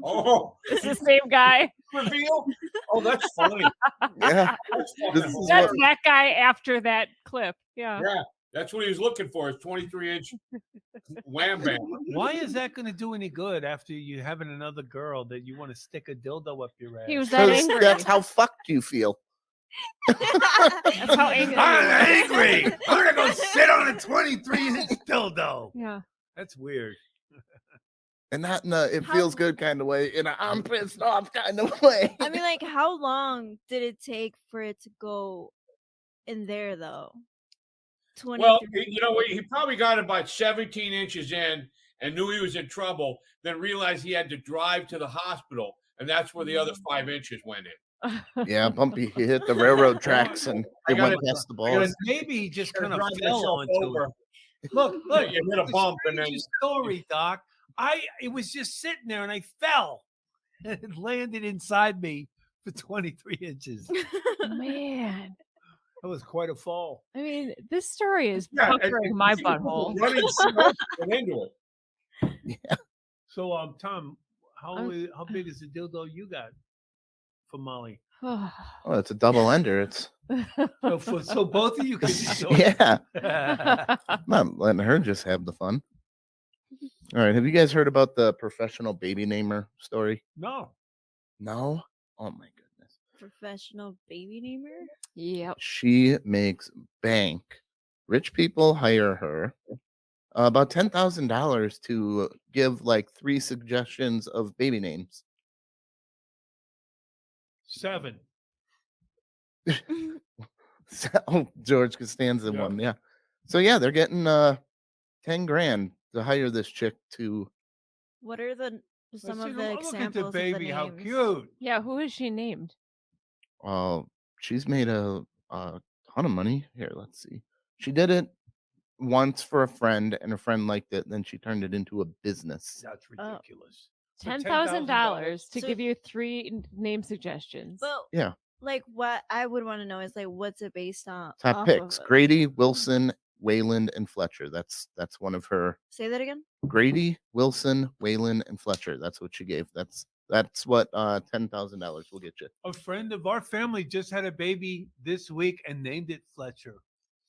Speaker 5: Oh,
Speaker 1: It's the same guy.
Speaker 5: reveal? Oh, that's funny.
Speaker 2: Yeah.
Speaker 5: That's fucking
Speaker 2: This is
Speaker 5: hilarious.
Speaker 1: That's that guy after that clip. Yeah.
Speaker 5: Yeah, that's what he was looking for. His 23-inch wham bam.
Speaker 3: Why is that going to do any good after you having another girl that you want to stick a dildo up your ass?
Speaker 1: He was that
Speaker 2: 'Cause
Speaker 1: angry.
Speaker 2: that's how fucked you feel.
Speaker 1: That's how angry.
Speaker 3: I'm angry. I'm going to go sit on a 23-inch dildo.
Speaker 1: Yeah.
Speaker 3: That's weird.
Speaker 2: And not in a it
Speaker 4: How-
Speaker 2: feels good kind of way, in a I'm pissed off kind of way.
Speaker 4: I mean, like, how long did it take for it to go in there, though? 20.
Speaker 5: Well, you know, he probably got about 17 inches in and knew he was in trouble, then realized he had to drive to the hospital, and that's where the other 5 inches went in.
Speaker 2: Yeah, Bumpy, he hit the railroad tracks and
Speaker 5: I
Speaker 2: it
Speaker 5: gotta-
Speaker 2: went past the
Speaker 5: I gotta-
Speaker 2: balls.
Speaker 3: Maybe he just kind of
Speaker 5: Driving
Speaker 3: fell
Speaker 5: yourself
Speaker 3: onto
Speaker 5: over.
Speaker 3: it. Look,
Speaker 5: You hit a
Speaker 3: the
Speaker 5: bump and then
Speaker 3: strangest story, Doc. It was just sitting there and I fell. And it landed inside me for 23 inches.
Speaker 1: Man.
Speaker 3: That was quite a fall.
Speaker 1: I mean, this story is
Speaker 5: Yeah,
Speaker 1: puckering my butthole.
Speaker 5: running smoke and into it.
Speaker 3: So, Tom, how
Speaker 1: I'm-
Speaker 3: how big is the dildo you got for Molly?
Speaker 2: Oh, it's a double ender. It's
Speaker 3: So both of you can show.
Speaker 2: yeah. I'm not letting her just have the fun. All right. Have you guys heard about the professional baby namer story?
Speaker 3: No.
Speaker 2: No. Oh my goodness.
Speaker 4: Professional baby namer?
Speaker 1: Yep.
Speaker 2: She makes bank. Rich people hire her about $10,000 to give like 3 suggestions of baby names.
Speaker 3: 7.
Speaker 2: Oh, George Costanza
Speaker 3: Yeah.
Speaker 2: one. Yeah. So yeah, they're getting 10 grand to hire this chick to.
Speaker 4: What are some of the
Speaker 3: Look
Speaker 4: examples
Speaker 3: at the
Speaker 4: of
Speaker 3: baby,
Speaker 4: the
Speaker 3: how
Speaker 4: names?
Speaker 3: cute.
Speaker 1: Yeah. Who is she named?
Speaker 2: She's made a ton of money. Here, let's see. She did it once for a friend, and a friend liked it. Then she turned it into a business.
Speaker 3: That's
Speaker 4: Oh.
Speaker 3: ridiculous.
Speaker 1: $10,000 to
Speaker 4: So-
Speaker 1: give you 3 name suggestions.
Speaker 4: Well,
Speaker 2: Yeah.
Speaker 4: like what I would want to know is like what's it based on?
Speaker 2: Top
Speaker 4: off
Speaker 2: picks:
Speaker 4: of?
Speaker 2: Grady, Wilson, Wayland, and Fletcher. That's one of her.
Speaker 4: Say that again.
Speaker 2: Grady, Wilson, Wayland, and Fletcher. That's what she gave. That's what $10,000 will get you.
Speaker 3: A friend of our family just had a baby this week and named it Fletcher.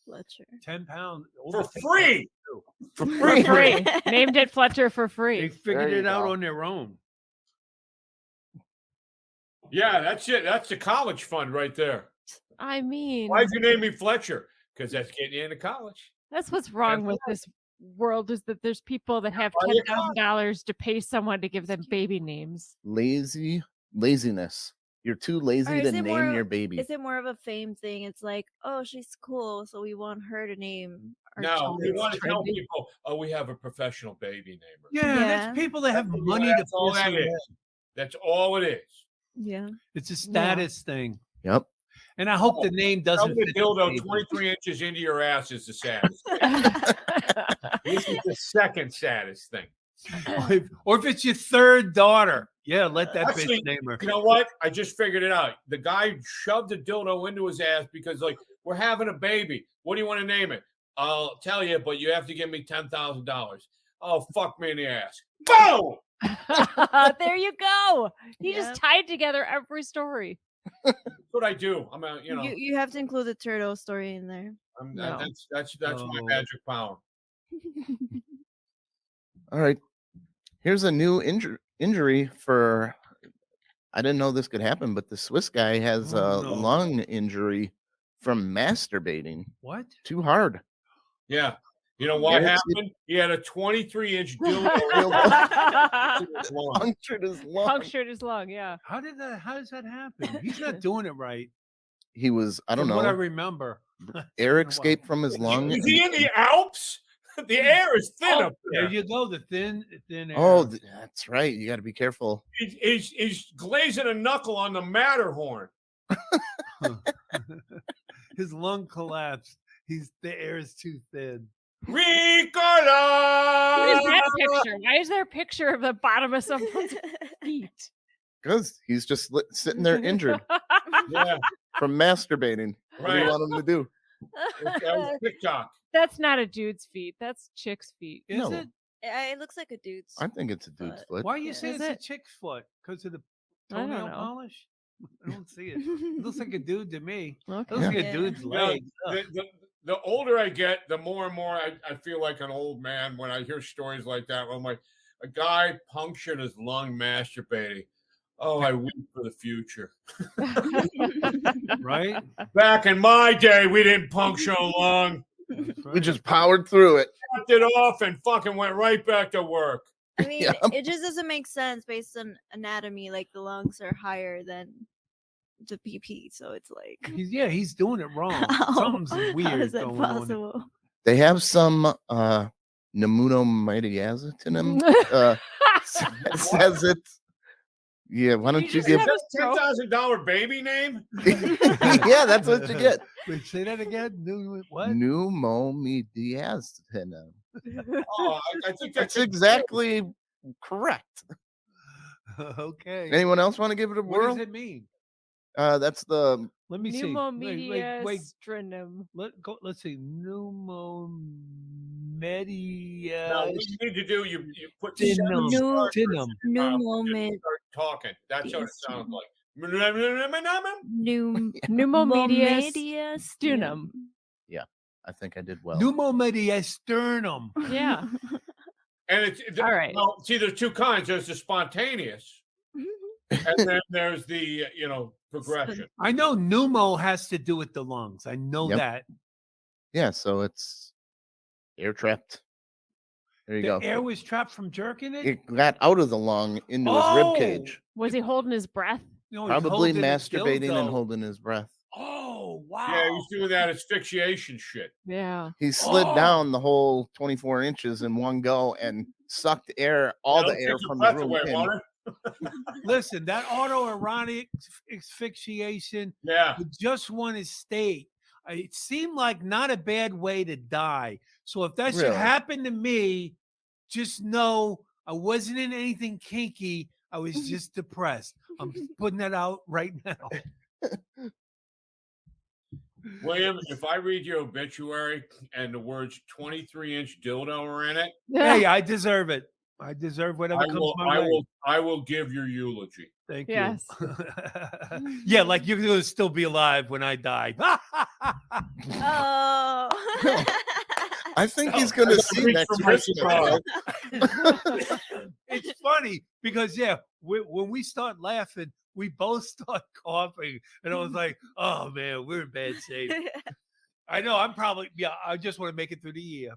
Speaker 4: Fletcher.
Speaker 3: 10 pounds.
Speaker 5: For
Speaker 3: over 10
Speaker 5: free.
Speaker 2: For
Speaker 1: For
Speaker 2: free.
Speaker 1: free. Named it Fletcher for
Speaker 3: They
Speaker 1: free.
Speaker 3: figured
Speaker 2: There
Speaker 3: it
Speaker 2: you
Speaker 3: out
Speaker 2: go.
Speaker 3: on their own.
Speaker 5: Yeah, that's it. That's the college fund right there.
Speaker 1: I mean,
Speaker 5: Why'd you name me Fletcher? Because that's getting you into college.
Speaker 1: that's what's wrong with this world is that there's people that have
Speaker 5: Why you
Speaker 1: $10,000 to pay someone to give them baby names.
Speaker 2: Laziness. You're too lazy
Speaker 4: Or
Speaker 2: to
Speaker 4: is it
Speaker 2: name
Speaker 4: more-
Speaker 2: your baby.
Speaker 4: Is it more of a fame thing? It's like, oh, she's cool, so we want her to name our
Speaker 5: No,
Speaker 4: child.
Speaker 5: we
Speaker 1: it's
Speaker 5: want to tell
Speaker 1: trendy.
Speaker 5: people, oh, we have a professional baby namer.
Speaker 3: Yeah,
Speaker 4: Yeah.
Speaker 3: that's people that have money to
Speaker 5: That's all
Speaker 3: piss
Speaker 5: that
Speaker 3: away.
Speaker 5: is. That's all it is.
Speaker 4: Yeah.
Speaker 3: It's a status thing.
Speaker 2: Yep.
Speaker 3: And I hope the name doesn't
Speaker 5: Tell me
Speaker 3: fit
Speaker 5: a
Speaker 3: the
Speaker 5: dildo
Speaker 3: baby.
Speaker 5: 23 inches into your ass is the saddest thing. This is the second saddest thing.
Speaker 3: Or if it's your third daughter, yeah, let that
Speaker 5: Actually,
Speaker 3: bitch name her.
Speaker 5: You know what? I just figured it out. The guy shoved a dildo into his ass because, like, we're having a baby. What do you want to name it? I'll tell you, but you have to give me $10,000. Oh, fuck me in the ass. Boom!
Speaker 1: There you go. He
Speaker 4: Yeah.
Speaker 1: just tied together every story.
Speaker 5: That's what I do. I'm a, you know,
Speaker 4: You have to include the turtle story in there.
Speaker 5: I'm,
Speaker 1: No.
Speaker 5: that's my
Speaker 3: Oh.
Speaker 5: magic power.
Speaker 2: All right. Here's a new injury for. I didn't know this could happen, but the Swiss guy has
Speaker 3: Oh,
Speaker 2: a
Speaker 3: no.
Speaker 2: lung injury from masturbating
Speaker 3: What?
Speaker 2: too hard.
Speaker 5: Yeah. You know what
Speaker 2: Eric-
Speaker 5: happened? He had a 23-inch dildo. in his lung.
Speaker 2: Punctured his lung.
Speaker 1: Punctured his lung, yeah.
Speaker 3: How does that happen? He's not doing it right.
Speaker 2: He was. I don't
Speaker 3: From what I
Speaker 2: know.
Speaker 3: remember.
Speaker 2: Air
Speaker 3: Wow.
Speaker 2: escaped from his lung.
Speaker 5: Is he in the Alps? The air is thin
Speaker 3: Oh,
Speaker 5: up
Speaker 3: there
Speaker 5: there.
Speaker 3: you go. The thin air.
Speaker 2: Oh, that's right. You got to be careful.
Speaker 5: He's glazing a knuckle on the Matterhorn.
Speaker 3: His lung collapsed. The air is too thin.
Speaker 1: What is
Speaker 5: Ricola!
Speaker 1: that picture? Why is there a picture of the bottom of someone's feet?
Speaker 2: Because he's just sitting there injured
Speaker 5: Yeah,
Speaker 2: from masturbating. What do you
Speaker 5: right.
Speaker 2: want him to do?
Speaker 5: That was TikTok.
Speaker 1: That's not a dude's feet. That's chick's feet.
Speaker 3: Is
Speaker 2: No.
Speaker 3: it?
Speaker 4: It looks like a dude's.
Speaker 2: I think it's a dude's
Speaker 4: But-
Speaker 2: foot.
Speaker 3: Why you
Speaker 4: Yeah.
Speaker 3: say
Speaker 1: Is
Speaker 3: it's a
Speaker 1: it?
Speaker 3: chick's foot? Because of the
Speaker 1: I don't
Speaker 3: toenail
Speaker 1: know.
Speaker 3: polish? I don't see it. It looks like a dude to me. It
Speaker 1: Okay.
Speaker 3: looks like
Speaker 4: Yeah.
Speaker 3: a dude's
Speaker 5: You know,
Speaker 3: leg. Ugh.
Speaker 5: the older I get, the more and more I feel like an old man when I hear stories like that. I'm like, a guy punctured his lung masturbating. Oh, I weep for the future.
Speaker 3: Right?
Speaker 5: Back in my day, we didn't puncture a lung.
Speaker 3: That's
Speaker 2: We
Speaker 3: right.
Speaker 2: just powered through it.
Speaker 5: Cut it off and fucking went right back to work.
Speaker 4: I mean,
Speaker 2: Yep.
Speaker 4: it just doesn't make sense based on anatomy. Like the lungs are higher than the PP, so it's like
Speaker 3: He's doing it wrong.
Speaker 4: how-
Speaker 3: Something's
Speaker 4: How
Speaker 3: weird
Speaker 4: is that
Speaker 3: going on.
Speaker 4: possible?
Speaker 2: They have some pneumomidiazitinum. Says it. Yeah, why don't you
Speaker 1: just
Speaker 2: give?
Speaker 1: have a stroke.
Speaker 5: $10,000 baby name?
Speaker 2: Yeah, that's what you get.
Speaker 3: Wait, say that again. What?
Speaker 2: Pneumomidiazitinum.
Speaker 5: Oh, I think
Speaker 2: That's exactly correct.
Speaker 3: Okay.
Speaker 2: Anyone else want to give it a
Speaker 3: What does
Speaker 2: whirl?
Speaker 3: it mean?
Speaker 2: That's the
Speaker 3: Let me see. Wait.
Speaker 1: Pneumomediastrinum.
Speaker 3: Let's see.
Speaker 5: No,
Speaker 3: Pneumomedia.
Speaker 5: what you need to do, you put
Speaker 3: Dinum.
Speaker 5: seven stars
Speaker 3: Dinum.
Speaker 5: in your mouth and
Speaker 4: Pneumomed-
Speaker 5: just start talking. That's what it sounds like.
Speaker 1: Pneumomediastrinum.
Speaker 2: I think I did well.
Speaker 3: Pneumomediasternum.
Speaker 1: Yeah.
Speaker 5: And it's
Speaker 1: All right.
Speaker 5: Well, see, there's two kinds. There's the spontaneous, and then there's the progression.
Speaker 3: I know pneumo has to do with the lungs. I know
Speaker 2: Yep.
Speaker 3: that.
Speaker 2: Yeah, so it's air trapped. There you
Speaker 3: The
Speaker 2: go.
Speaker 3: air was trapped from jerking it.
Speaker 2: It got out of the lung into his rib cage.
Speaker 1: Was he holding his breath?
Speaker 3: No, he's
Speaker 2: Probably
Speaker 3: holding his
Speaker 2: masturbating and
Speaker 3: dildo.
Speaker 2: holding his breath.
Speaker 3: Oh wow!
Speaker 5: Yeah, he's doing that asphyxiation shit.
Speaker 1: Yeah.
Speaker 2: He slid
Speaker 3: Oh.
Speaker 2: down the whole 24 inches in one go and sucked all
Speaker 5: That'll
Speaker 2: the air
Speaker 5: take your
Speaker 2: from the
Speaker 5: breath
Speaker 2: room
Speaker 5: away,
Speaker 2: in.
Speaker 5: won't it?
Speaker 3: Listen, that autoerotic asphyxiation
Speaker 5: Yeah.
Speaker 3: with just one estate, it seemed like not a bad way to die. So if that should
Speaker 2: Really?
Speaker 3: happen to me, just know I wasn't in anything kinky. I was just depressed. I'm putting that out right now.
Speaker 5: William, if I read your obituary and the words 23-inch dildo are in it,
Speaker 3: Hey, I deserve it. I deserve whatever
Speaker 5: I
Speaker 3: comes
Speaker 5: will,
Speaker 3: my way.
Speaker 5: I will give your eulogy.
Speaker 3: Thank
Speaker 1: Yes.
Speaker 3: you. Yeah, like you're going to still be alive when I die.
Speaker 4: Oh.
Speaker 2: I think he's going to see
Speaker 5: reach
Speaker 2: next
Speaker 5: for my
Speaker 2: Christmas.
Speaker 5: cigar.
Speaker 3: It's funny because, yeah, when we start laughing, we both start coughing. And I was like, oh, man, we're in bad shape. I know. I just want to make it through the year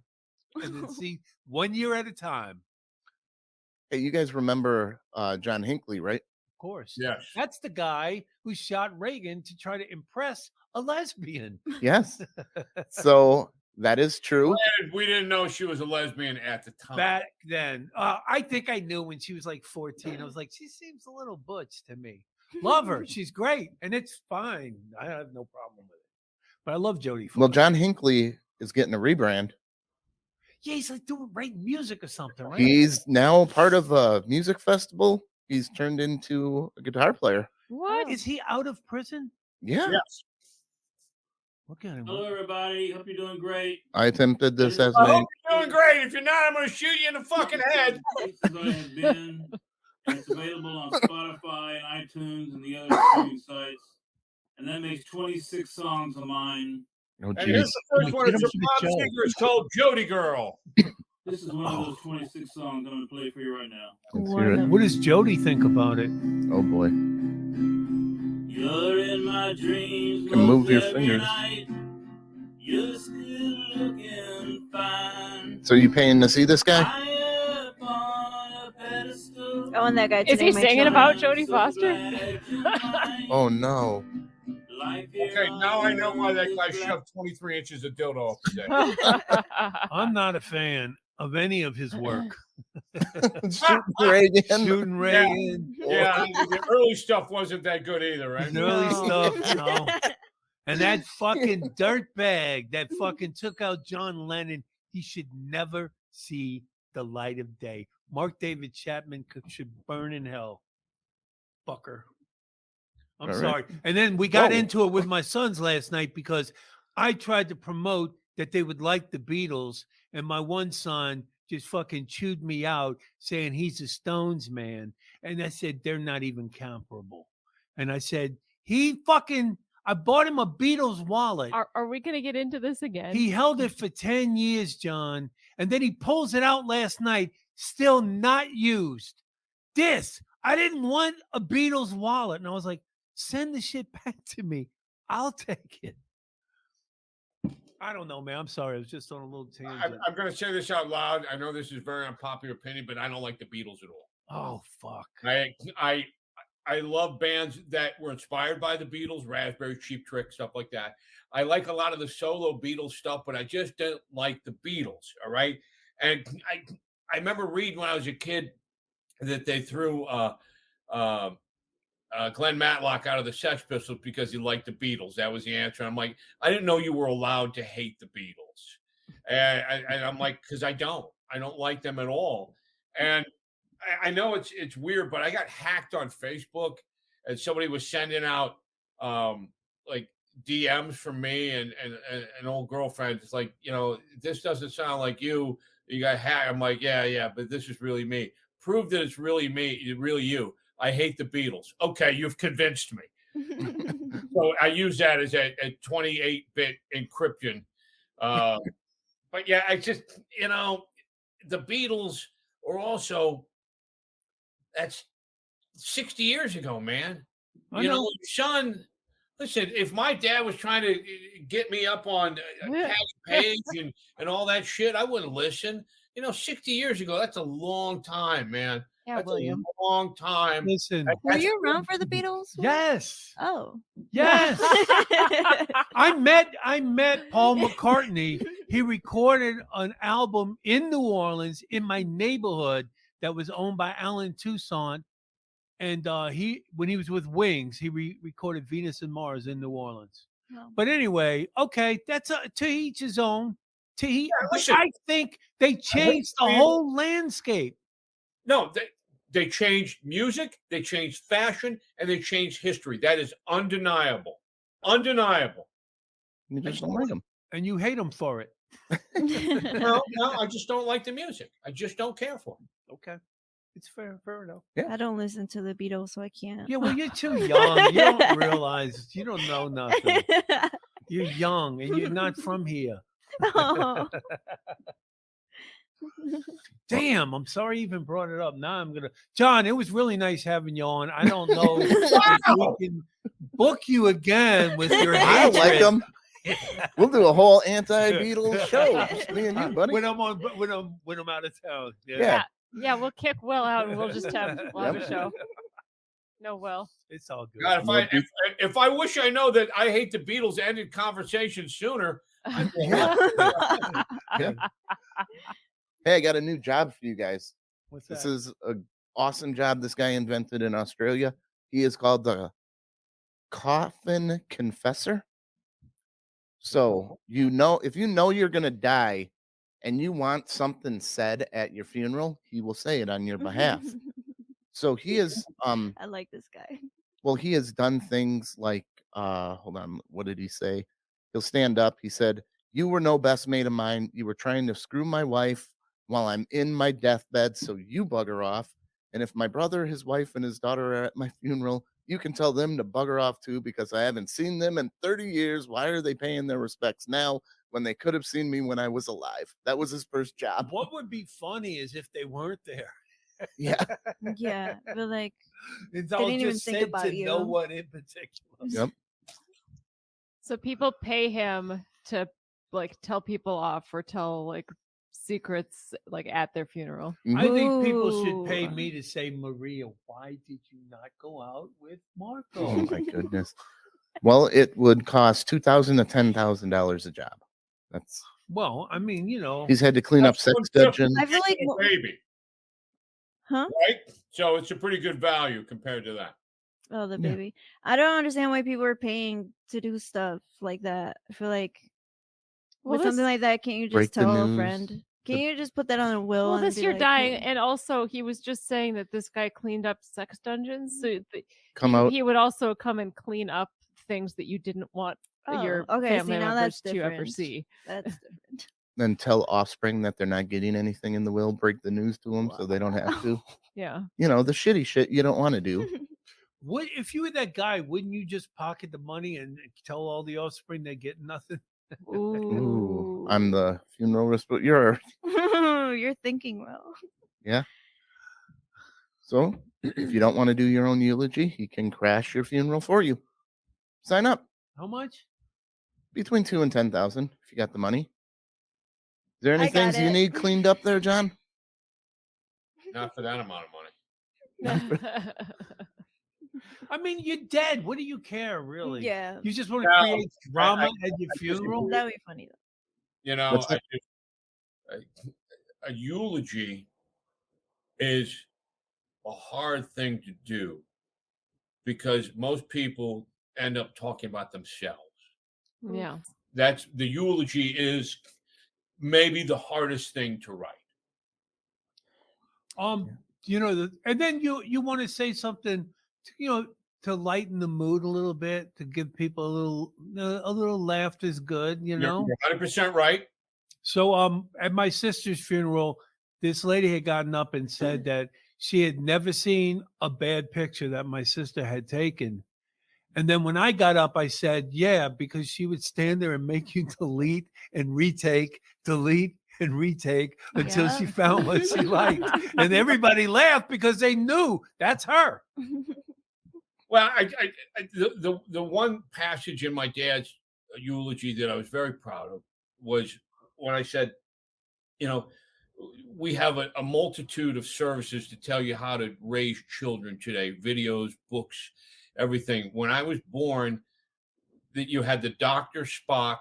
Speaker 3: and then see 1 year at a time.
Speaker 2: Hey, you guys remember Johnhinckley, right?
Speaker 3: Of course.
Speaker 5: Yes.
Speaker 3: That's the guy who shot Reagan to try to impress a lesbian.
Speaker 2: Yes. So that is true.
Speaker 5: And we didn't know she was a lesbian at the time.
Speaker 3: Back then. I think I knew when she was like 14. I was like, she seems a little butch to me. Love her. She's great. And it's fine. I have no problem with it. But I love Jodie Foster.
Speaker 2: Well, Johnhinckley is getting a rebrand.
Speaker 3: Yeah, he's like writing music or something, right?
Speaker 2: He's now part of a music festival. He's turned into a guitar player.
Speaker 1: What?
Speaker 3: Is he out of prison?
Speaker 2: Yeah.
Speaker 5: Yes.
Speaker 3: Look at him.
Speaker 8: Hello, everybody. Hope you're doing great.
Speaker 2: I attempted this as
Speaker 5: I
Speaker 2: an
Speaker 5: hope you're doing great. If you're not, I'm going to shoot you in the fucking head.
Speaker 8: This is what I have been. And it's available on Spotify and iTunes and the other streaming sites. And that makes 26 songs of mine.
Speaker 2: Oh,
Speaker 5: And here's
Speaker 2: geez.
Speaker 5: the first one. It's from Bob Seger. It's called Jody Girl.
Speaker 8: This is one of those 26 songs I'm going to play for you right now.
Speaker 2: Let's hear it.
Speaker 3: What does Jodie think about it?
Speaker 2: Oh boy.
Speaker 8: You're in my dreams.
Speaker 2: You can move your
Speaker 8: most every
Speaker 2: fingers.
Speaker 8: night. You're still looking fine.
Speaker 2: So you paying to see this guy?
Speaker 8: High up on a pedestal.
Speaker 4: Oh, and that guy.
Speaker 1: Is he
Speaker 4: today, my
Speaker 1: singing
Speaker 4: children.
Speaker 1: about
Speaker 8: I'm
Speaker 1: Jodie
Speaker 8: so
Speaker 1: Foster?
Speaker 8: glad you're mine.
Speaker 2: Oh no.
Speaker 8: Life here
Speaker 5: Okay, now I know why that guy
Speaker 8: on
Speaker 5: shoved 23 inches of dildo up his head.
Speaker 3: I'm not a fan of any of his work.
Speaker 2: Shooting Reagan.
Speaker 3: Shooting Reagan.
Speaker 5: Yeah, the early stuff wasn't that good either, right?
Speaker 3: His early
Speaker 1: No.
Speaker 3: stuff, no. And that fucking dirtbag that fucking took out John Lennon, he should never see the light of day. Mark David Chapman should burn in hell. Fucker. I'm
Speaker 2: All right.
Speaker 3: sorry. And then we got
Speaker 2: Whoa.
Speaker 3: into it with my sons last night because I tried to promote that they would like the Beatles, and my one son just fucking chewed me out saying he's a Stones man. And I said, they're not even comparable. And I said, I bought him a Beatles wallet.
Speaker 1: Are we going to get into this again?
Speaker 3: He held it for 10 years, John. And then he pulls it out last night, still not used. I didn't want a Beatles wallet. And I was like, send the shit back to me. I'll take it. I don't know, man. I'm sorry. I was just on a little tangent.
Speaker 5: I'm going to say this out loud. I know this is very unpopular opinion, but I don't like the Beatles at all.
Speaker 3: Oh, fuck.
Speaker 5: I love bands that were inspired by the Beatles, Raspberry, Cheap Trick, stuff like that. I like a lot of the solo Beatles stuff, but I just don't like the Beatles. All right. And I remember reading when I was a kid that they threw Glenn Matlock out of the Sex Pistols because he liked the Beatles. That was the answer. I'm like, I didn't know you were allowed to hate the Beatles. And I'm like, because I don't like them at all. And I know it's weird, but I got hacked on Facebook and somebody was sending out like DMs from me and an old girlfriend. It's like, this doesn't sound like you. You got hacked. I'm like, yeah, but this is really me. Prove that it's really me, really you. I hate the Beatles. Okay, you've convinced me. So I use that as a 28-bit encryption. But yeah, I just, the Beatles are also, that's 60 years ago, man. Son, listen, if my dad was trying to get me up on Patty Page and all that shit, I wouldn't listen. 60 years ago, that's a long time, man.
Speaker 1: Yeah,
Speaker 5: That's
Speaker 1: William.
Speaker 5: a long time.
Speaker 3: Listen.
Speaker 4: Were you around for the Beatles?
Speaker 3: Yes.
Speaker 4: Oh.
Speaker 3: Yes. I met Paul McCartney. He recorded an album in New Orleans in my neighborhood that was owned by Alan Toussaint. And when he was with Wings, he recorded Venus and Mars in New Orleans.
Speaker 4: Oh.
Speaker 3: But anyway, okay, that's to each his own.
Speaker 5: listen.
Speaker 3: I think they changed the whole landscape.
Speaker 5: No, they changed music, they changed fashion, and they changed history. That is undeniable. Undeniable.
Speaker 2: You just don't like them.
Speaker 3: And you hate them for it.
Speaker 5: No, I just don't like the music. I just don't care for it.
Speaker 3: Okay. It's fair enough.
Speaker 2: Yeah.
Speaker 4: I don't listen to the Beatles, so I can't.
Speaker 3: Yeah, well, you're too young. You don't realize. You don't know nothing. You're young, and you're not from here.
Speaker 4: Oh.
Speaker 3: Damn, I'm sorry I even brought it up. Now I'm gonna, John. It was really nice having you on. I don't know if we can book you again with your.
Speaker 2: I like
Speaker 3: hatred.
Speaker 2: them. We'll do a whole anti-Beatles show. Just me and you, buddy.
Speaker 3: When I'm out of town.
Speaker 2: Yeah.
Speaker 1: Yeah, we'll kick Will out and we'll just have a show. No, Will.
Speaker 3: It's all good.
Speaker 5: God, if I wish I know that I hate the Beatles ended conversation sooner.
Speaker 2: Yeah. Hey, I got a new job for you guys.
Speaker 3: What's that?
Speaker 2: This is an awesome job this guy invented in Australia. He is called the coffin confessor. So, if you know you're going to die and you want something said at your funeral, he will say it on your behalf. So he is
Speaker 4: I like this guy.
Speaker 2: well, he has done things like hold on, what did he say? He'll stand up. He said, "You were no best mate of mine. You were trying to screw my wife while I'm in my deathbed, so you bugger off. And if my brother, his wife, and his daughter are at my funeral, you can tell them to bugger off too, because I haven't seen them in 30 years. Why are they paying their respects now when they could have seen me when I was alive?" That was his first job.
Speaker 3: What would be funny is if they weren't there.
Speaker 2: Yeah.
Speaker 4: Yeah, but like
Speaker 3: It's
Speaker 4: They
Speaker 3: all
Speaker 4: didn't even
Speaker 3: just
Speaker 4: think
Speaker 3: said
Speaker 4: about
Speaker 3: to no
Speaker 4: you.
Speaker 3: one in particular.
Speaker 2: Yep.
Speaker 1: So people pay him to like tell people off or tell like secrets like at their funeral.
Speaker 3: I think people should pay
Speaker 4: Ooh.
Speaker 3: me to say, Maria, why did you not go out with Marco?
Speaker 2: Oh my goodness. Well, it would cost $2,000 to $10,000 a job. That's
Speaker 3: Well, I mean,
Speaker 2: he's had to clean up
Speaker 5: That's
Speaker 2: sex
Speaker 5: 150
Speaker 2: dungeons.
Speaker 4: I feel like
Speaker 5: for a baby,
Speaker 4: huh?
Speaker 5: right? So it's a pretty good value compared to that.
Speaker 4: Oh, the
Speaker 2: Yeah.
Speaker 4: baby. I don't understand why people are paying to do stuff like that. I feel like with something like that, can't you
Speaker 2: Break
Speaker 4: just
Speaker 2: the
Speaker 4: tell a
Speaker 2: news.
Speaker 4: friend? Can you just put that on a will?
Speaker 1: Well,
Speaker 4: and
Speaker 1: this
Speaker 4: be
Speaker 1: you're
Speaker 4: like,
Speaker 1: dying,
Speaker 4: "Hey."
Speaker 1: and also he was just saying that this guy cleaned up sex dungeons. So
Speaker 2: Come out.
Speaker 1: he would also come and clean up things that you didn't want your
Speaker 4: Oh, okay, see,
Speaker 1: family
Speaker 4: now
Speaker 1: members
Speaker 4: that's
Speaker 1: to ever
Speaker 4: different.
Speaker 1: see.
Speaker 4: That's different.
Speaker 2: Then tell offspring that they're not getting anything in the will, break the news to them so they don't have to.
Speaker 1: Yeah.
Speaker 2: The shitty shit you don't want to do.
Speaker 3: What if you were that guy? Wouldn't you just pocket the money and tell all the offspring they get nothing?
Speaker 2: Ooh, I'm the funeral responsible. You're
Speaker 4: thinking well.
Speaker 2: Yeah. So if you don't want to do your own eulogy, he can crash your funeral for you. Sign up.
Speaker 3: How much?
Speaker 2: Between 2 and 10,000 if you got the money. Is there any
Speaker 4: I got
Speaker 2: things you
Speaker 4: it.
Speaker 2: need cleaned up there, John?
Speaker 5: Not for that amount of money.
Speaker 3: I mean, you're dead. What do you care, really?
Speaker 4: Yeah.
Speaker 3: You just want to
Speaker 5: No,
Speaker 3: create drama at your
Speaker 5: I
Speaker 3: funeral?
Speaker 4: That would be funny though.
Speaker 2: What's that?
Speaker 5: A eulogy is a hard thing to do because most people end up talking about themselves.
Speaker 1: Yeah.
Speaker 5: That's the eulogy is maybe the hardest thing to write.
Speaker 3: And then you want to say something, to lighten the mood a little bit, to give people a little laughter is good,
Speaker 5: You're 100% right.
Speaker 3: So at my sister's funeral, this lady had gotten up and said that she had never seen a bad picture that my sister had taken. And then when I got up, I said, yeah, because she would stand there and make you delete and retake until she
Speaker 4: Yeah.
Speaker 3: found what she liked. And everybody laughed because they knew that's her.
Speaker 5: Well, the one passage in my dad's eulogy that I was very proud of was when I said, we have a multitude of services to tell you how to raise children today, videos, books, everything. When I was born, that you had the Dr. Spock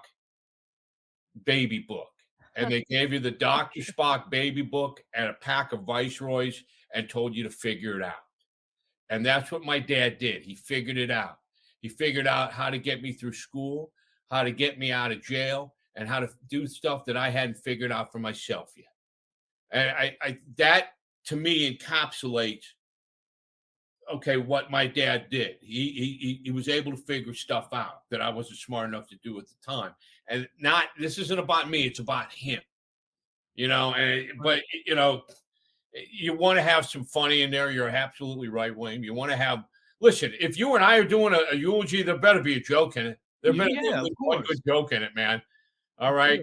Speaker 5: baby book, and they gave you the Dr. Spock baby book and a pack of Viceroys and told you to figure it out. And that's what my dad did. He figured it out. He figured out how to get me through school, how to get me out of jail, and how to do stuff that I hadn't figured out for myself yet. And that to me, encapsulates what my dad did. He was able to figure stuff out that I wasn't smart enough to do at the time. And this isn't about me, it's about him. But you want to have some funny in there. You're absolutely right, William. You want to have, listen, if you and I are doing a eulogy, there better be a joke in it. There better be one good joke in it, man. All right.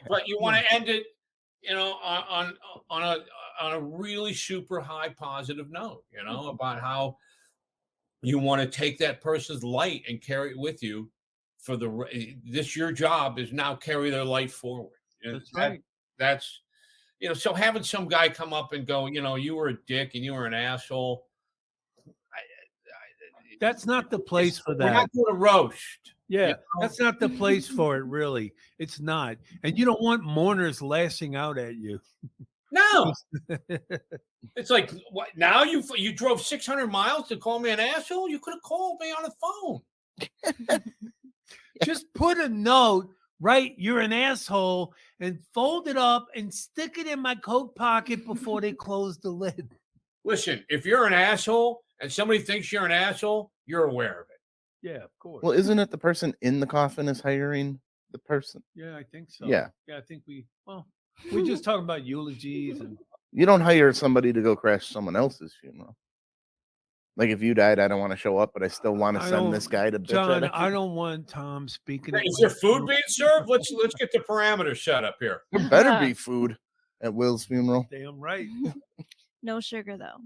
Speaker 5: But you want to end it, on a really super high positive note, about how you want to take that person's light and carry it with you for your job is now carry their light forward.
Speaker 3: That's right.
Speaker 5: That's, so having some guy come up and go, you were a dick and you were an asshole.
Speaker 3: That's not the place for that.
Speaker 5: We're not going to roast.
Speaker 3: Yeah, that's not the place for it, really. It's not. And you don't want mourners lashing out at you.
Speaker 5: No. It's like, what? Now you drove 600 miles to call me an asshole? You could have called me on the phone.
Speaker 3: Just put a note, right? You're an asshole, and fold it up and stick it in my coat pocket before they close the lid.
Speaker 5: Listen, if you're an asshole and somebody thinks you're an asshole, you're aware of it.
Speaker 3: Yeah, of course.
Speaker 2: Well, isn't it the person in the coffin is hiring the person?
Speaker 3: Yeah, I think so.
Speaker 2: Yeah.
Speaker 3: Yeah, I think we're just talking about eulogies. And
Speaker 2: you don't hire somebody to go crash someone else's funeral. Like if you died, I don't want to show up, but I still want to send this guy to bitch
Speaker 3: John,
Speaker 2: at
Speaker 3: I don't want Tom speaking.
Speaker 5: Is there food being served? Let's get the parameters set up here.
Speaker 2: There better be food at Will's funeral.
Speaker 3: Damn right.
Speaker 4: No sugar though.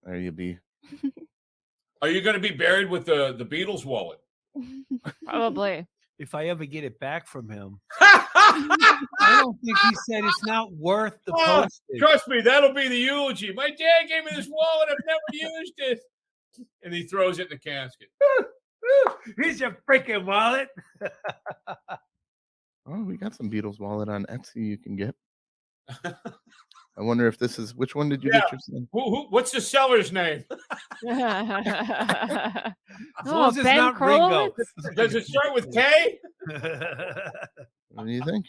Speaker 2: There you be.
Speaker 5: Are you going to be buried with the Beatles wallet?
Speaker 1: Probably.
Speaker 3: If I ever get it back from him. I don't think he said it's not worth the postage.
Speaker 5: Trust me, that'll be the eulogy. My dad gave me this wallet. I've never used it. And he throws it in the casket.
Speaker 3: Here's your freaking wallet.
Speaker 2: Oh, we got some Beatles wallet on Etsy you can get. I wonder if this is, which one did you get your son?
Speaker 5: What's the seller's name?
Speaker 3: As long as it's
Speaker 1: Ben
Speaker 3: not Ringo.
Speaker 5: Does it start with K?
Speaker 2: What do you think?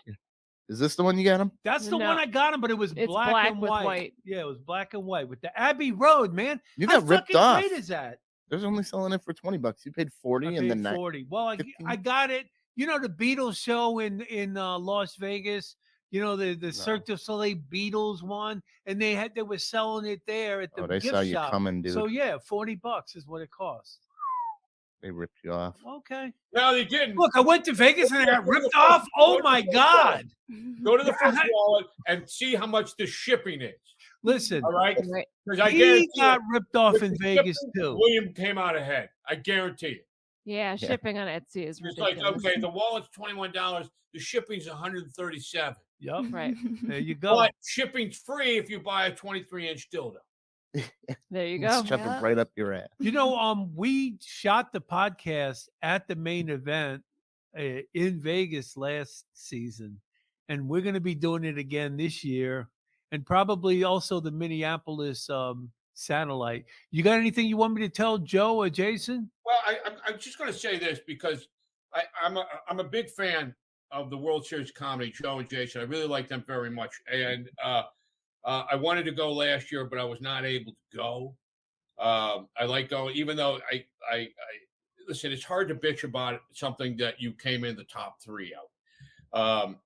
Speaker 2: Is this the one you got him?
Speaker 3: That's the one I got him, but it was
Speaker 1: It's
Speaker 3: black and
Speaker 1: with
Speaker 3: white. Yeah, it was black and white with the Abbey Road, man.
Speaker 2: You
Speaker 3: How
Speaker 2: got ripped
Speaker 3: fucking
Speaker 2: off.
Speaker 3: great is that?
Speaker 2: There's only selling it for $20. You paid 40
Speaker 3: I
Speaker 2: and
Speaker 3: paid
Speaker 2: then
Speaker 3: 40. Well,
Speaker 2: 15?
Speaker 3: I got it. You know the Beatles show in Las Vegas. You know the Cirque du Soleil Beatles one, and they were selling it there at the
Speaker 2: they
Speaker 3: gift
Speaker 2: saw you
Speaker 3: shop.
Speaker 2: coming, dude.
Speaker 3: So yeah, $40 is what it costs.
Speaker 2: They ripped you off.
Speaker 3: Okay.
Speaker 5: No, they didn't.
Speaker 3: Look, I went to Vegas and I got ripped off. Oh my God!
Speaker 5: Go to the first wallet and see how much the shipping is.
Speaker 3: Listen,
Speaker 5: all right, because
Speaker 3: he got ripped off in Vegas too.
Speaker 5: William came out ahead. I guarantee you.
Speaker 1: Yeah, shipping on Etsy is
Speaker 5: It's
Speaker 1: ridiculous.
Speaker 5: like, okay, the wallet's $21. The shipping's $137.
Speaker 3: Yep.
Speaker 1: Right.
Speaker 3: There you go.
Speaker 5: But shipping's free if you buy a 23-inch dildo.
Speaker 1: There you go.
Speaker 2: Shove it right up your ass.
Speaker 3: You know, we shot the podcast at the main event in Vegas last season, and we're going to be doing it again this year, and probably also the Minneapolis satellite. You got anything you want me to tell Joe or Jason?
Speaker 5: Well, I'm just going to say this because I'm a big fan of the World Series comedy, Joe and Jason. I really like them very much, and I wanted to go last year, but I was not able to go. I like going, even though I listen. It's hard to bitch about something that you came in the top 3 of.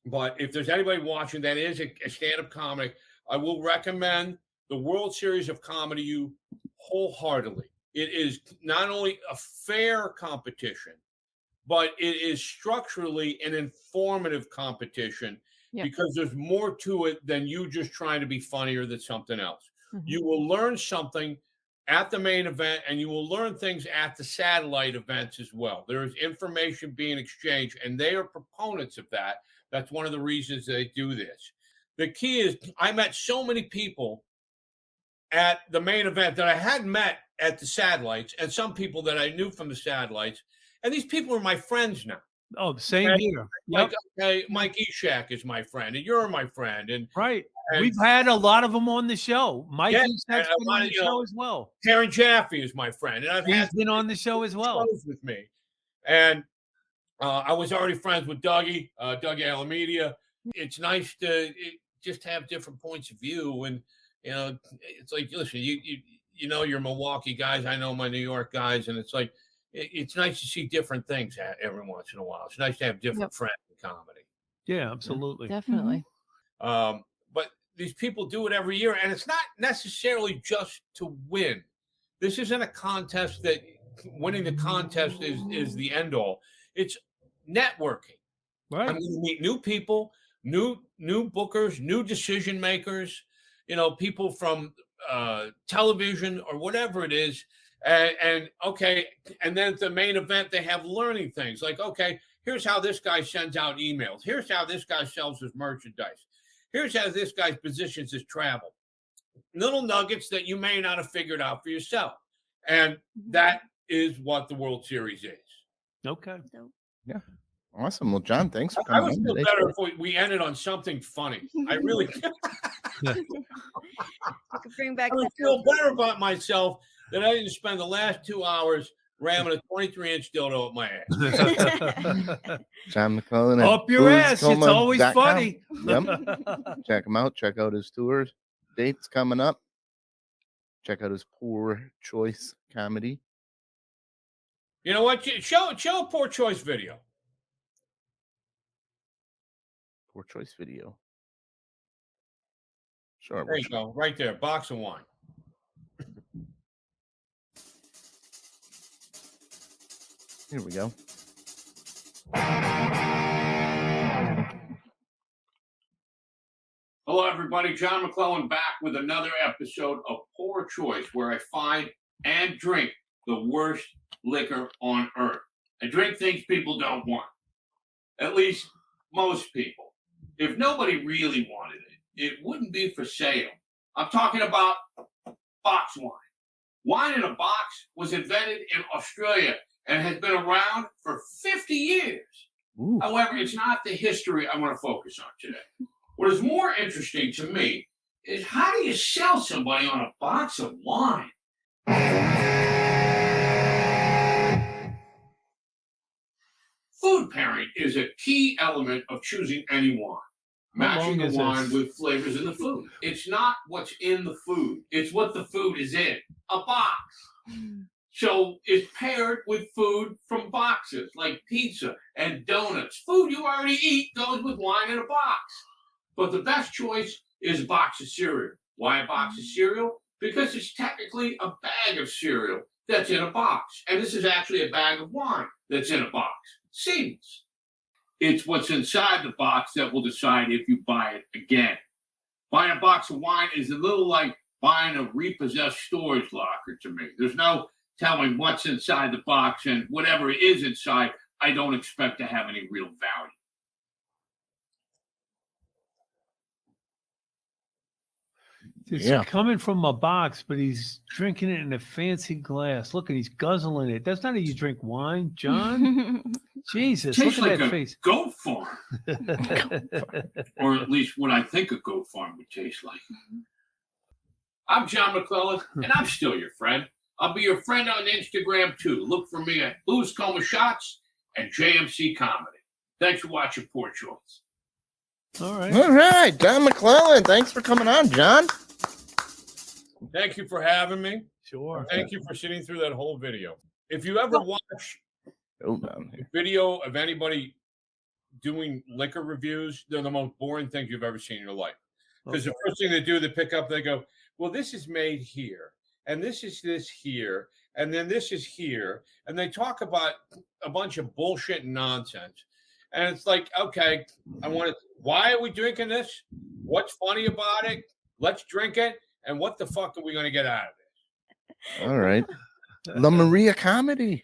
Speaker 5: But if there's anybody watching that is a stand-up comic, I will recommend the World Series of Comedy you wholeheartedly. It is not only a fair competition, but it is structurally an informative competition because there's more to it than you just trying to be funnier than something else. Mm-hmm. You will learn something at the main event, and you will learn things at the satellite events as well. There is information being exchanged, and they are proponents of that. That's one of the reasons they do this. The key is I met so many people at the main event that I hadn't met at the satellites, and some people that I knew from the satellites. And these people are my friends now.
Speaker 3: Oh, same here.
Speaker 5: Like, okay, Mike Eshak is my friend, and you're my friend. And
Speaker 3: right. We've had a lot of them on the show. Mike Eshak's been on the show as well.
Speaker 5: Karen Jaffe is my friend. And
Speaker 3: He's been on the show as well.
Speaker 5: With me. And I was already friends with Dougie Alameda. It's nice to just have different points of view. And it's like, listen, you know your Milwaukee guys, I know my New York guys, and it's like it's nice to see different things every once in a while. It's nice to have different friends in comedy.
Speaker 3: Yeah, absolutely.
Speaker 1: Definitely.
Speaker 5: But these people do it every year, and it's not necessarily just to win. This isn't a contest that winning the contest is the end all. It's networking.
Speaker 3: Right.
Speaker 5: I'm going to meet new people, new bookers, new decision makers, people from television or whatever it is. And okay, and then at the main event, they have learning things like, okay, here's how this guy sends out emails. Here's how this guy sells his merchandise. Here's how this guy positions his travel. Little nuggets that you may not have figured out for yourself. And that is what the World Series is.
Speaker 3: Okay.
Speaker 2: Yeah. Awesome. Well, John, thanks for
Speaker 5: I
Speaker 2: coming
Speaker 5: would
Speaker 2: on
Speaker 5: feel
Speaker 2: today.
Speaker 5: better if we ended on something funny. I really
Speaker 4: I could bring back
Speaker 5: I would
Speaker 4: the
Speaker 5: feel better about myself that I didn't spend the last 2 hours ramming a 23-inch dildo up my ass.
Speaker 2: John McClellan. at
Speaker 3: Up your ass. It's always
Speaker 2: boozecoma.com.
Speaker 3: funny.
Speaker 2: Yep. Check him out. Check out his tours. Dates coming up. Check out his Poor Choice comedy.
Speaker 5: You know what? Show a Poor Choice video.
Speaker 2: Poor Choice video. Sure.
Speaker 5: There you go. Right there. Box of wine.
Speaker 2: Here we go.
Speaker 5: Hello, everybody. John McClellan back with another episode of Poor Choice, where I find and drink the worst liquor on earth. I drink things people don't want. At least most people. If nobody really wanted it, it wouldn't be for sale. I'm talking about box wine. Wine in a box was invented in Australia and has been around for 50 years.
Speaker 2: Ooh.
Speaker 5: However, it's not the history I want to focus on today. What is more interesting to me is how do you sell somebody on a box of wine? Food pairing is a key element of choosing any wine. Matching the wine with flavors in the food. It's not what's in the food. It's what the food is in. A box. So it's paired with food from boxes like pizza and donuts. Food you already eat goes with wine in a box. But the best choice is a box of cereal. Why a box of cereal? Because it's technically a bag of cereal that's in a box. And this is actually a bag of wine that's in a box. Seamless. It's what's inside the box that will decide if you buy it again. Buying a box of wine is a little like buying a repossessed storage locker to me. There's no telling what's inside the box, and whatever is inside, I don't expect to have any real value.
Speaker 3: It's
Speaker 2: Yeah.
Speaker 3: coming from a box, but he's drinking it in a fancy glass. Look, and he's guzzling it. That's not how you drink wine, John. Jesus,
Speaker 5: Tastes
Speaker 3: look
Speaker 5: like
Speaker 3: at that
Speaker 5: a
Speaker 3: face.
Speaker 5: goat farm, or at least what I think a goat farm would taste like. I'm John McClellan, and I'm still your friend. I'll be your friend on Instagram, too. Look for me at Blues Coma Shots and JMC Comedy. Thanks for watching Poor Choice.
Speaker 3: All right.
Speaker 2: All right. John McClellan. Thanks for coming on, John.
Speaker 5: Thank you for having me.
Speaker 3: Sure.
Speaker 5: Thank you for sitting through that whole video. If you ever watch
Speaker 2: Hold on
Speaker 5: a
Speaker 2: here.
Speaker 5: video of anybody doing liquor reviews, they're the most boring things you've ever seen in your life. Because the first thing they do, they pick up, they go, well, this is made here, and this is this here, and then this is here. And they talk about a bunch of bullshit and nonsense. And it's like, okay, why are we drinking this? What's funny about it? Let's drink it. And what the fuck are we going to get out of it?
Speaker 2: All right. La Maria Comedy.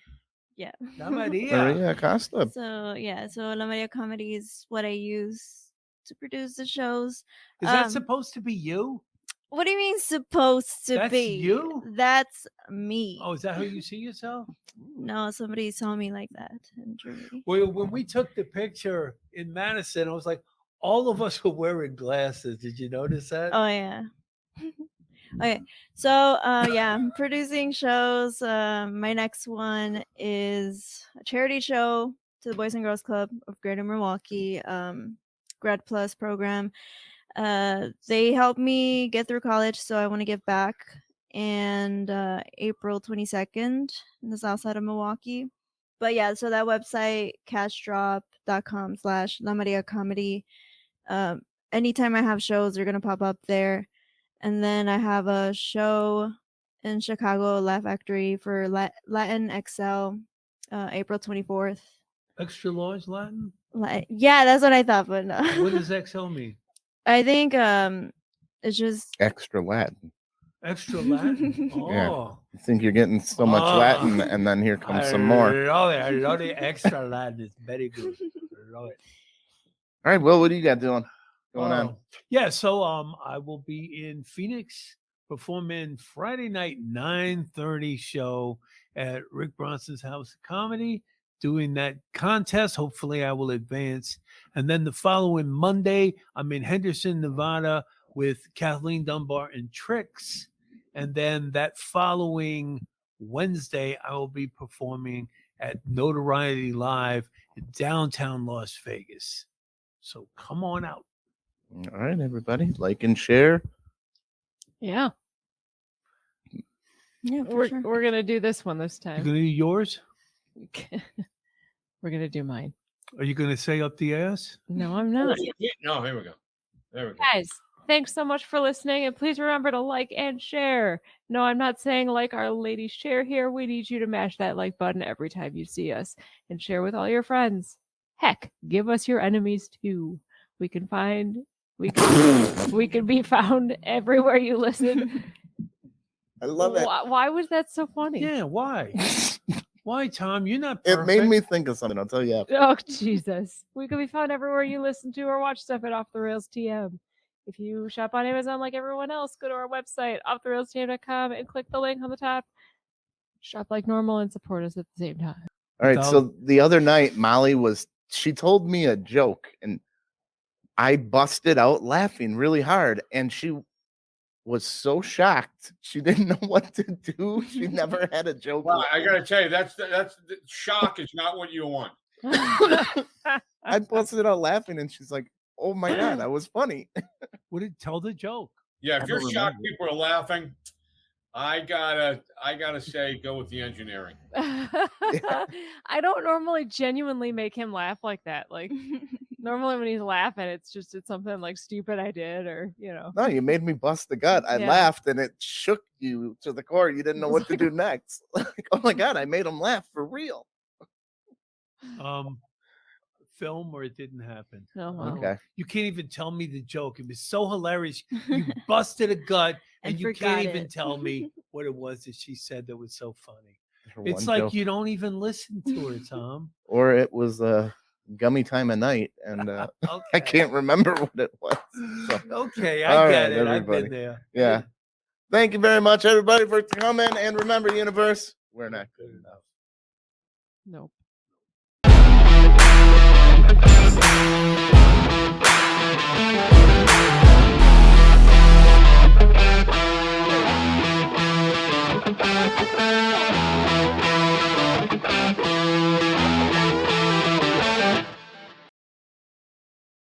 Speaker 4: Yeah.
Speaker 2: Maria Acosta.
Speaker 4: So La Maria Comedy is what I use to produce the shows.
Speaker 3: Is that supposed to be you?
Speaker 4: What do you mean supposed to
Speaker 3: That's
Speaker 4: be?
Speaker 3: you?
Speaker 4: That's me.
Speaker 3: Oh, is that how you see yourself?
Speaker 4: No, somebody saw me like that in Germany.
Speaker 3: Well, when we took the picture in Madison, I was like, all of us were wearing glasses. Did you notice that?
Speaker 4: Oh yeah. Okay, so I'm producing shows. My next one is a charity show to the Boys and Girls Club of Greater Milwaukee, Grad Plus program. They helped me get through college, so I want to give back. And April 22nd in the south side of Milwaukee. But yeah, so that website, cashdrop.com/La Maria Comedy. Anytime I have shows, they're going to pop up there. And then I have a show in Chicago, Laugh Factory for Latin XL, April 24th.
Speaker 3: Extra large Latin?
Speaker 4: Yeah, that's what I thought, but no.
Speaker 3: What does XL mean?
Speaker 4: I think it's just
Speaker 2: Extra Latin.
Speaker 3: Extra Latin? Oh.
Speaker 2: Yeah. You think you're getting so much Latin, and then here comes some more.
Speaker 3: I love it. Extra Latin. It's very good. I love it.
Speaker 2: All right, Will, what do you got going on?
Speaker 3: Yeah, so I will be in Phoenix performing Friday night 9:30 show at Rick Bronson's House of Comedy, doing that contest. Hopefully I will advance. And then the following Monday, I'm in Henderson, Nevada with Kathleen Dunbar and Tricks. And then that following Wednesday, I will be performing at Notoriety Live in downtown Las Vegas. So come on out.
Speaker 2: All right, everybody, like and share.
Speaker 1: Yeah.
Speaker 4: yeah, for
Speaker 1: We're
Speaker 4: sure.
Speaker 1: we're gonna do this one this
Speaker 3: You
Speaker 1: time.
Speaker 3: gonna do yours?
Speaker 1: We're gonna do mine.
Speaker 3: Are you gonna say up the ass?
Speaker 1: No, I'm not.
Speaker 5: No, here we go. There we go.
Speaker 1: Guys, thanks so much for listening, and please remember to like and share. No, I'm not saying like our lady share here. We need you to mash that like button every time you see us and share with all your friends. Heck, give us your enemies too. We can be found everywhere you listen.
Speaker 2: I love it.
Speaker 1: Why was that so funny?
Speaker 3: Yeah, why? Why, Tom? You're not
Speaker 2: It
Speaker 3: perfect.
Speaker 2: made me think of something. I'll tell you after.
Speaker 1: Oh, Jesus. We can be found everywhere you listen to or watch stuff at Off the Rails TM. If you shop on Amazon like everyone else, go to our website, offtherailstm.com, and click the link on the top. Shop like normal and support us at the same time.
Speaker 2: All right, so the other night, Molly she told me a joke, and I busted out laughing really hard, and she was so shocked. She didn't know what to do. She never had a joke.
Speaker 5: Well, I gotta tell you, that's shock is not what you want.
Speaker 2: I busted out laughing, and she's like, "Oh my god, that was funny."
Speaker 3: Would it tell the joke?
Speaker 5: Yeah, if
Speaker 2: I
Speaker 5: you're
Speaker 2: don't
Speaker 5: shocked
Speaker 2: remember.
Speaker 5: people are laughing, I gotta say, go with the engineering.
Speaker 1: I don't normally genuinely make him laugh like that. Like normally when he's laughing, it's something like stupid I did, or
Speaker 2: No, you made me bust the gut. I
Speaker 1: Yeah.
Speaker 2: laughed, and it shook you to the core. You didn't know what to do next. Like, oh my god, I made him laugh for real.
Speaker 3: Film or it didn't happen.
Speaker 1: Oh, wow.
Speaker 2: Okay.
Speaker 3: You can't even tell me the joke. It was so hilarious. You busted a gut and
Speaker 4: And
Speaker 3: you can't
Speaker 4: forgot
Speaker 3: even
Speaker 4: it.
Speaker 3: tell me what it was that she said that was so funny.
Speaker 2: For
Speaker 3: It's
Speaker 2: one
Speaker 3: like
Speaker 2: joke.
Speaker 3: you don't even listen to her, Tom.
Speaker 2: Or it was a gummy time of night, and I
Speaker 3: Okay.
Speaker 2: can't remember what it was. So,
Speaker 3: Okay,
Speaker 2: All
Speaker 3: I get
Speaker 2: right,
Speaker 3: it. I've
Speaker 2: everybody.
Speaker 3: been there.
Speaker 2: yeah. Thank you very much, everybody, for coming. And remember, universe, we're not good enough.
Speaker 1: Nope.